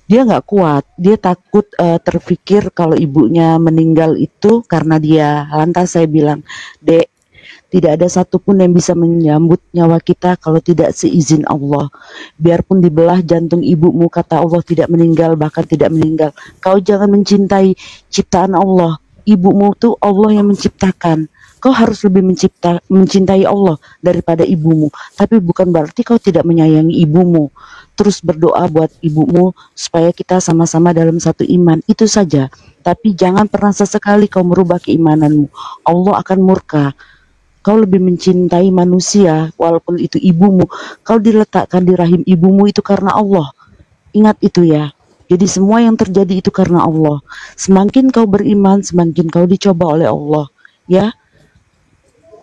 dia nggak kuat, dia takut terpikir kalau ibunya meninggal itu karena dia. Lantas saya bilang, Dek, tidak ada satupun yang bisa menyambut nyawa kita kalau tidak seizin Allah. Biarpun dibelah jantung ibumu, kata Allah tidak meninggal, bahkan tidak meninggal. Kau jangan mencintai ciptaan Allah. Ibumu tuh Allah yang menciptakan. Kau harus lebih mencintai Allah daripada ibumu. Tapi bukan berarti kau tidak menyayangi ibumu. Terus berdoa buat ibumu supaya kita sama-sama dalam satu iman. Itu saja. Tapi jangan pernah sesekali kau merubah keimananmu. Allah akan murka. Kau lebih mencintai manusia walaupun itu ibumu. Kau diletakkan di rahim ibumu itu karena Allah. Ingat itu ya. Jadi semua yang terjadi itu karena Allah. Semakin kau beriman, semakin kau dicoba oleh Allah. Ya.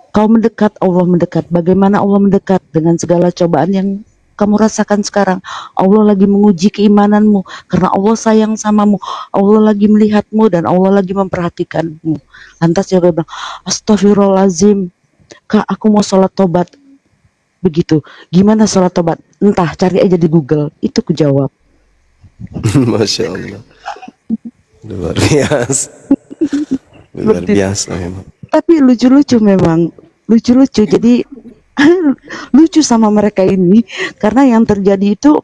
Kau mendekat, Allah mendekat. Bagaimana Allah mendekat? Dengan segala cobaan yang kamu rasakan sekarang. Allah lagi menguji keimananmu. Karena Allah sayang samamu. Allah lagi melihatmu dan Allah lagi memperhatikanmu. Lantas dia bilang, Astagfirullahaladzim. Kak, aku mau sholat tobat. Begitu. Gimana sholat tobat? Entah, cari aja di Google. Itu kujawab. Masya Allah. Luar biasa. Luar biasa memang. Tapi lucu-lucu memang. Lucu-lucu. Jadi lucu sama mereka ini. Karena yang terjadi itu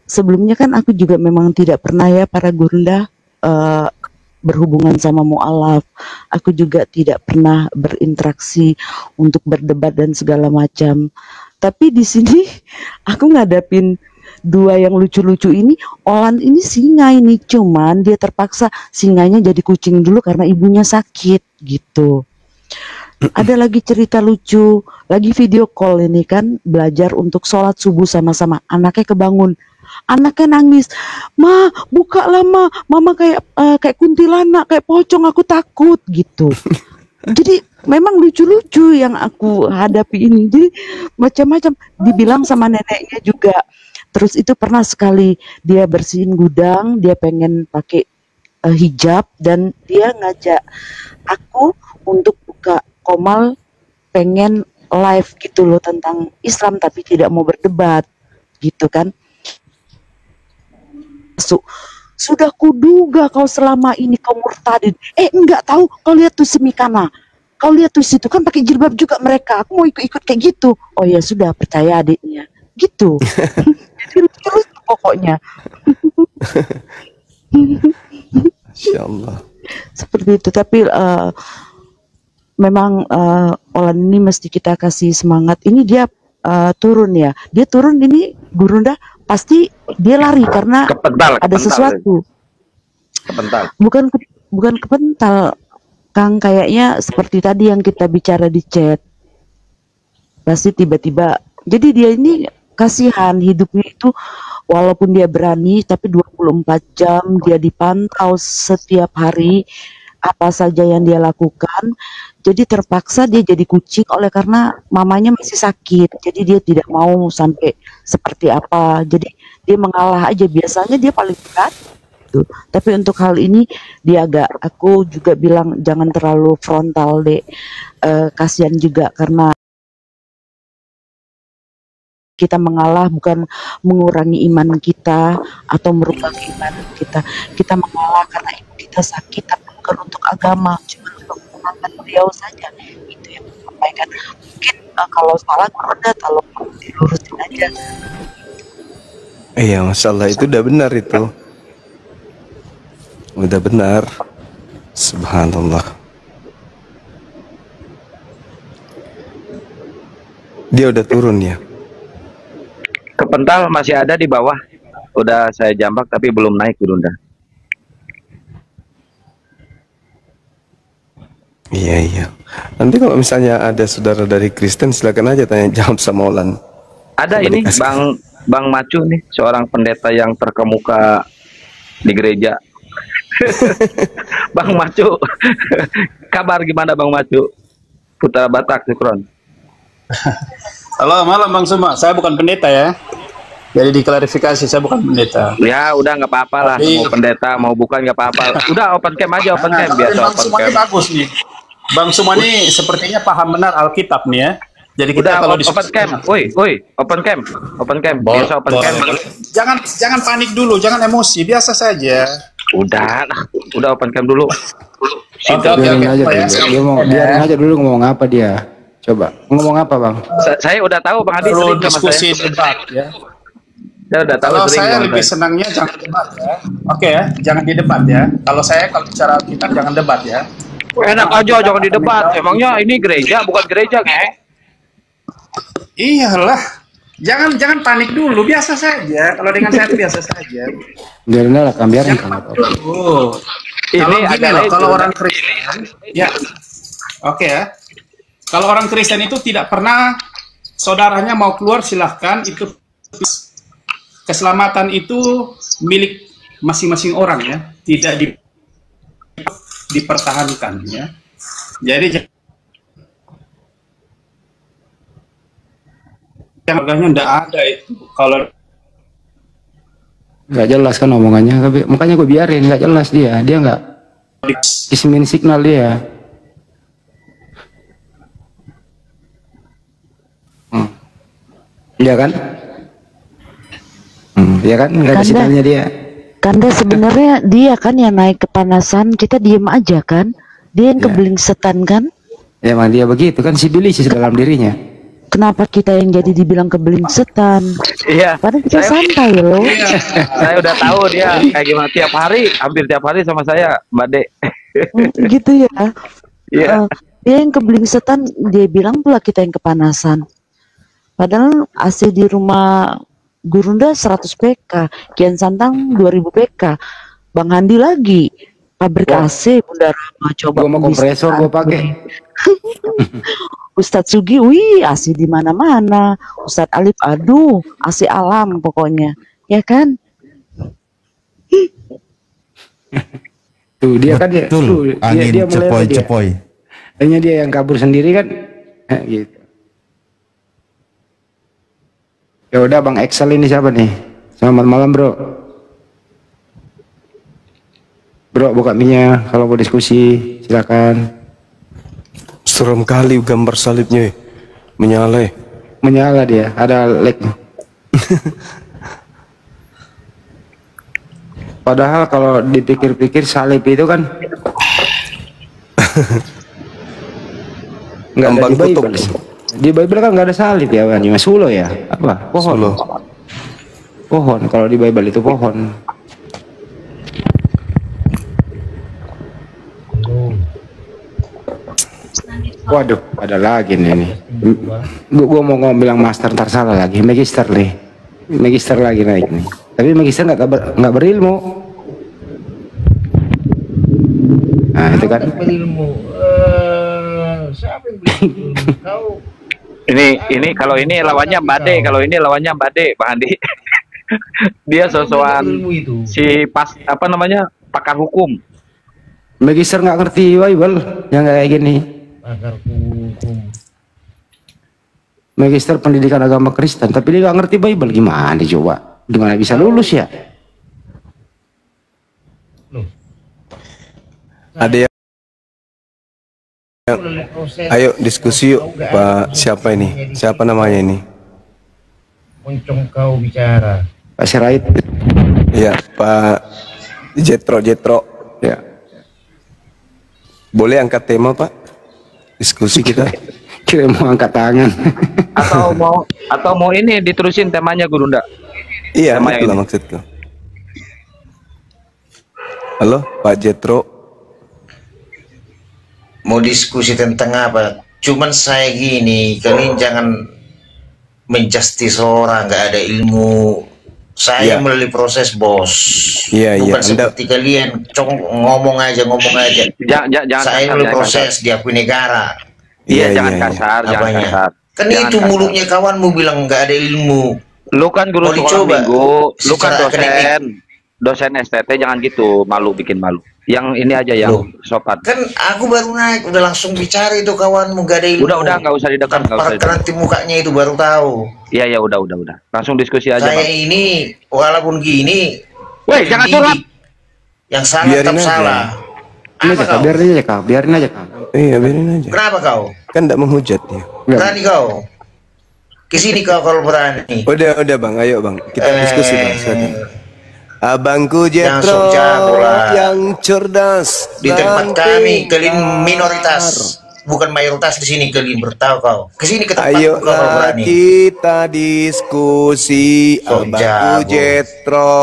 sebelumnya kan aku juga memang tidak pernah ya para gurunda berhubungan sama mu'alaf. Aku juga tidak pernah berinteraksi untuk berdebat dan segala macam. Tapi di sini aku ngadapin dua yang lucu-lucu ini. Olan ini singa ini, cuman dia terpaksa singanya jadi kucing dulu karena ibunya sakit gitu. Ada lagi cerita lucu, lagi video call ini kan, belajar untuk sholat subuh sama-sama. Anaknya kebangun, anaknya nangis, Ma, buka lah Ma, Mama kayak kuntilanak, kayak pocong, aku takut gitu. Jadi memang lucu-lucu yang aku hadapi ini. Jadi macam-macam, dibilang sama neneknya juga. Terus itu pernah sekali dia bersihin gudang, dia pengen pakai hijab dan dia ngajak aku untuk buka Komal, pengen live gitu loh tentang Islam tapi tidak mau berdebat gitu kan. Sudah kuduga kau selama ini kau murtadin. Enggak tahu, kau lihat tuh si Mikana. Kau lihat tuh situ kan pakai jilbab juga mereka. Aku mau ikut-ikut kayak gitu. Oh ya sudah, percaya adiknya. Gitu. Jadi lucu pokoknya. Masya Allah. Seperti itu. Tapi memang Olan ini mesti kita kasih semangat. Ini dia turun ya. Dia turun ini Gurunda pasti dia lari karena ada sesuatu. Kepental. Bukan kepental, Kang, kayaknya seperti tadi yang kita bicara di chat. Pasti tiba-tiba. Jadi dia ini kasihan hidupnya itu walaupun dia berani tapi 24 jam dia dipantau setiap hari apa saja yang dia lakukan. Jadi terpaksa dia jadi kucing oleh karena mamanya masih sakit. Jadi dia tidak mau sampai seperti apa. Jadi dia mengalah aja. Biasanya dia paling berat. Gitu. Tapi untuk hal ini dia aku juga bilang jangan terlalu frontal deh. Kasihan juga karena kita mengalah bukan mengurangi iman kita atau merubah keimanan kita. Kita mengalah karena ibu kita sakit tapi bukan untuk agama, cuma untuk menangkan beliau saja. Itu yang disampaikan. Mungkin kalau salah udah kalau dilurusin aja. Iya, masalah itu udah benar itu. Udah benar. Subhanallah. Dia udah turun ya. Kepental masih ada di bawah. Udah saya jambak tapi belum naik Gurunda. Iya. Nanti kalau misalnya ada saudara dari Kristen silakan aja tanya jawab sama Olan. Ada ini Bang Macu nih, seorang pendeta yang terkemuka di gereja. Bang Macu. Kabar gimana Bang Macu? Putra Batak Sukron. Halo, malam Bang Suma. Saya bukan pendeta ya. Jadi diklarifikasi, saya bukan pendeta. Ya udah nggak apa-apa lah. Mau pendeta mau bukan nggak apa-apa. Udah open camp aja, open camp biasa. Bang Suma ini bagus nih. Bang Suma ini sepertinya paham benar Alkitab nih ya. Jadi kita Udah kalau open cam, woi, open cam, biasa open cam. Jangan panik dulu, jangan emosi, biasa saja. Udah open cam dulu. Biarin aja dulu. Biarin aja dulu ngomong apa dia. Coba ngomong apa bang? Saya udah tahu Bang Adi Perlu sering sama diskusi saya. debat ya. Saya udah tahu Kalau sering saya sama lebih saya. senangnya jangan debat ya. Oke ya, jangan di debat ya. Kalau bicara kita jangan debat ya. Enak aja jangan di debat. Emangnya ini gereja bukan gereja, Nge? Iyalah. Jangan panik dulu, biasa saja. Kalau dengan saya itu biasa saja. Biarin lah, biarin kan apa. Ini agak lain kalau dulu. orang Kristen, ya, oke ya. Kalau orang Kristen itu tidak pernah saudaranya mau keluar silahkan, itu keselamatan itu milik masing-masing orang ya, tidak dipertahankan ya. Jadi harganya enggak ada itu kalau Nggak jelas kan omongannya, tapi makanya gue biarin, nggak jelas dia nggak kismin signal dia. Iya kan? Iya kan? Nggak ada Kanda. sinyalnya dia. Kanda sebenarnya dia kan yang naik kepanasan, kita diem aja kan? Dia yang keblingsetan kan? Ya emang dia begitu kan, sibilisis dalam dirinya. Kenapa kita yang jadi dibilang keblingsetan? Iya. Padahal kita santai loh. Saya udah tahu dia kayak gimana tiap hari, hampir tiap hari sama saya, Mbak De. Gitu ya. Iya. Dia yang keblingsetan, dia bilang pula kita yang kepanasan. Padahal AC di rumah Gurunda 100 PK, Kian Santang 2000 PK, Bang Handi lagi pabrik AC Bunda Rama. Coba Gua mau kompresor gue pakai. Ustadz Sugi, wih AC di mana-mana. Ustadz Alif, aduh AC alam pokoknya, ya kan? Tuh dia kan dia, tuh, Angin dia meleleh dia. cepoi-cepoi. Hanya dia yang kabur sendiri kan, gitu. Ya udah Bang Excel ini siapa nih? Selamat malam bro. Bro buka mic-nya kalau mau diskusi silakan. Serem kali gambar salibnya, menyala. Menyala dia, ada lag. Padahal kalau dipikir-pikir salib itu kan nggak ada di Bible. Di Bible kan nggak ada salib ya, cuma sulo ya, apa? Pohon. Sulo. Pohon. Kalau di Bible itu pohon. Waduh, ada lagi nih. Gua mau bilang master ntar salah lagi, magister nih. Magister lagi naik nih. Tapi magister nggak berilmu. Nah itu kan. Siapa yang berilmu? Kau Ini kalau ini lawannya Mbak De, kalau ini lawannya Mbak De, Bang Andi. Dia sosokan si apa namanya, pakar hukum. Magister nggak ngerti Bible, yang kayak gini. pakar hukum. Magister pendidikan agama Kristen, tapi dia nggak ngerti Bible, gimana coba? Gimana bisa lulus ya? Ada yang ayo diskusi yuk Pak, siapa ini? Siapa namanya ini? Moncong kau bicara. Pak Sirait. Iya, Pak Jetro. Ya. Boleh angkat tema Pak? Diskusi kita. Kira mau angkat tangan. Atau mau ini diterusin temanya Gurunda. Iya, Tema yang itulah ini. maksudku. Halo, Pak Jetro. Mau diskusi tentang apa? Cuman saya gini, kalian jangan menjustis orang nggak ada ilmu. Saya Iya. melalui proses bos. Iya, Bukan iya. seperti kalian ngomong aja. Jangan Saya kasar, melalui jangan proses diakui negara. Iya, jangan kasar, jangan Apanya? kasar. Kan Jangan itu kasar. mulutnya kawanmu bilang nggak ada ilmu. Lu kan guru Mau sekolah dicoba minggu, lu kan secara akademik. dosen STT, jangan gitu, malu, bikin malu. Yang ini aja yang sopan. Kan aku baru naik, udah langsung bicara itu kawanmu gak ada ilmu. Udah, nggak usah didekat, nggak usah didekat. Nanti mukanya itu baru tahu. Iya, udah. Langsung diskusi aja, Saya Bang. ini walaupun gini, Woi, jangan curhat. yang salah Biarin tetap aja. salah. Ini aja Kak, biarin aja Kak. Iya, biarin aja. Kenapa kau? Kan tidak menghujat dia. Berani kau? Kesini kau kalau berani. Udah bang, ayo bang, kita diskusi bang. Silakan. Abangku Yang Jetro sok jago lah. yang cerdas Di tempat dan kami kalian pintar. minoritas, bukan mayoritas di sini kalian, bertahu kau. Kesini ke tempat kau kalau Ayolah berani. kita diskusi. Sok Abangku jago. Jetro.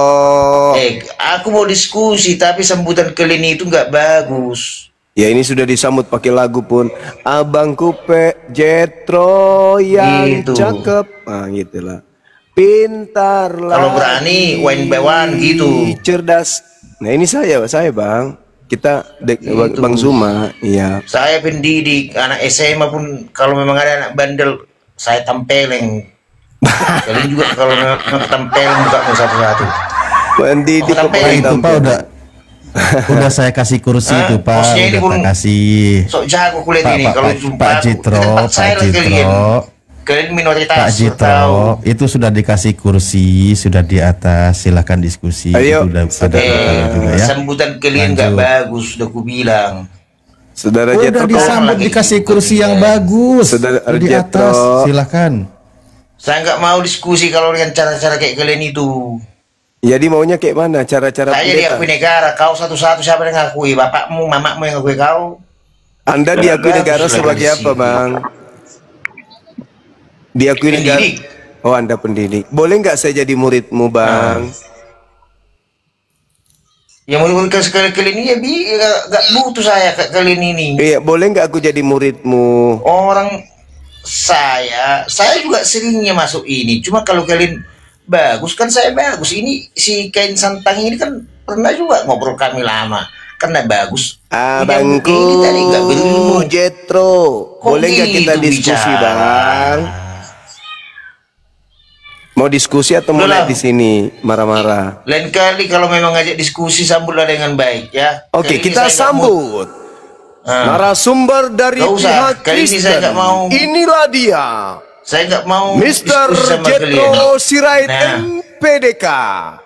Aku mau diskusi tapi sambutan kalian itu nggak bagus. Ya ini sudah disambut pakai lagu pun. Abangku Jetro yang Gitu. cakep. Nah gitulah. Pintar lah. Kalau berani one by one gitu. Cerdas. Nah ini saya bang. Kita Gitu. Bang Zuma. Iya. Saya pendidik anak SMA pun kalau memang ada anak bandel saya tempeleng. Kalian juga kalau memang tempeleng buka satu-satu. Pendidik Itu Pak udah saya kasih kursi itu Pak. Bosnya ini Udah pun tak kasih. sok jago kuliah ini kalau jumpa Pak Jitro, kalian minoritas. Pak Jitro, itu sudah dikasih kursi, sudah di atas, silahkan diskusi. Ayo. Itu udah pada juga ya. Sambutan kalian nggak bagus, udah aku bilang. Saudara Udah Jetro disambut dikasih kursi yang bagus. Saudara Di atas, Jetro. silahkan. Saya nggak mau diskusi kalau dengan cara-cara kayak kalian itu. Jadi maunya kayak mana cara-cara Saya diakui negara, kau satu-satu siapa yang ngakui? Bapakmu, mamamu yang ngakui kau? Anda diakui negara sebagai apa bang? Diakui negara. Oh Anda pendidik. Boleh nggak saya jadi muridmu bang? Yang murid-murid sekali ini ya nggak butuh saya kalian ini. Iya, boleh nggak aku jadi muridmu? Orang saya juga seringnya masuk ini. Cuma kalau kalian bagus kan saya bagus. Ini si kain santang ini kan pernah juga ngobrol kami lama. Karena bagus. Abangku Jetro, boleh nggak kita diskusi bang? Mau diskusi atau mulai di sini marah-marah? Lain kali kalau memang ngajak diskusi sambutlah dengan baik ya. Oke, kita sambut narasumber dari Gak usah, pihak kali ini saya Kristen. nggak mau. Inilah dia, Saya nggak mau Mr. diskusi sama Jetro kalian. Sirait MPDK.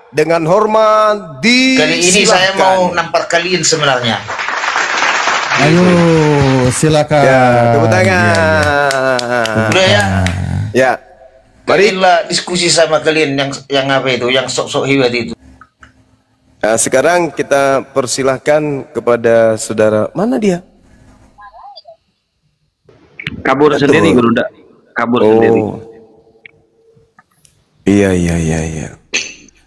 Dengan hormat Kali ini saya mau nampar kalian sebenarnya. Ayo, silakan. Ya, tepuk tangan. Udah ya. Ya. Marilah diskusi sama kalian yang apa itu, yang sok-sok hebat itu. Nah, sekarang kita persilahkan kepada saudara, mana dia? Kabur sendiri Guru Nda. Kabur sendiri. Iya.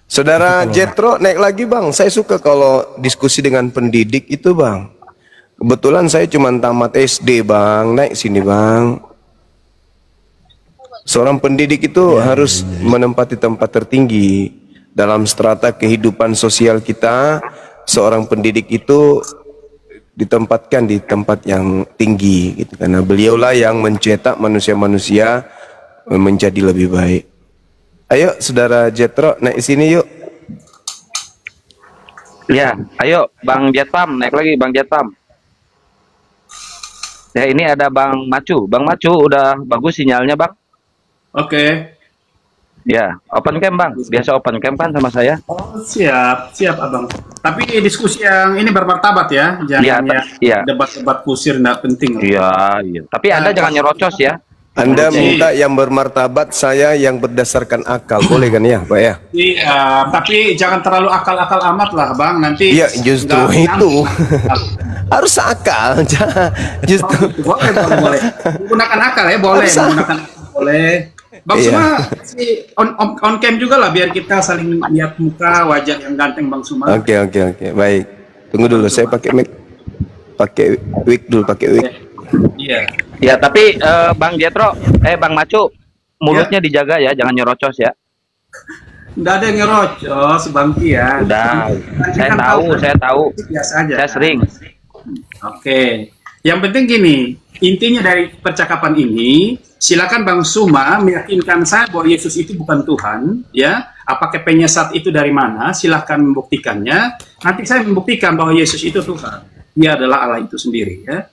Saudara Jetro naik lagi bang. Saya suka kalau diskusi dengan pendidik itu bang. Kebetulan saya cuma tamat SD bang. Naik sini bang. Seorang pendidik itu harus menempati tempat tertinggi dalam strata kehidupan sosial kita. Seorang pendidik itu ditempatkan di tempat yang tinggi gitu, karena beliaulah yang mencetak manusia-manusia menjadi lebih baik. Ayo saudara Jetro naik sini yuk. Ya, ayo Bang Jetpam naik lagi Bang Jetpam. Ya ini ada Bang Macu. Bang Macu udah bagus sinyalnya Bang. Oke. Ya, open cam Bang. Biasa open cam kan sama saya. Oh, siap Abang. Tapi diskusi yang ini bermartabat ya, jangan debat-debat kusir nggak penting. Iya. Tapi Anda jangan nyerocos ya. Anda minta yang bermartabat, saya yang berdasarkan akal, boleh kan ya Pak ya? Iya, tapi jangan terlalu akal-akal amat lah Bang, nanti. Iya, justru itu. Harus akal. Justru. Boleh. Menggunakan akal ya, boleh. Menggunakan akal boleh. Bang Suma, on cam juga lah biar kita saling lihat muka wajah yang ganteng Bang Suma. Oke. Baik. Tunggu dulu, saya pakai mic. Pakai wig dulu, pakai wig. Iya. Ya, tapi Bang Jetro, Bang Macu, mulutnya dijaga ya, jangan nyerocos ya. Nggak ada yang nyerocos, Bang Ki ya. Udah, saya tahu. Biasa aja. Saya sering. Oke. Yang penting gini, intinya dari percakapan ini, silakan Bang Suma meyakinkan saya bahwa Yesus itu bukan Tuhan, ya. Apakah penyesat itu dari mana? Silahkan membuktikannya. Nanti saya membuktikan bahwa Yesus itu Tuhan. Dia adalah Allah itu sendiri, ya.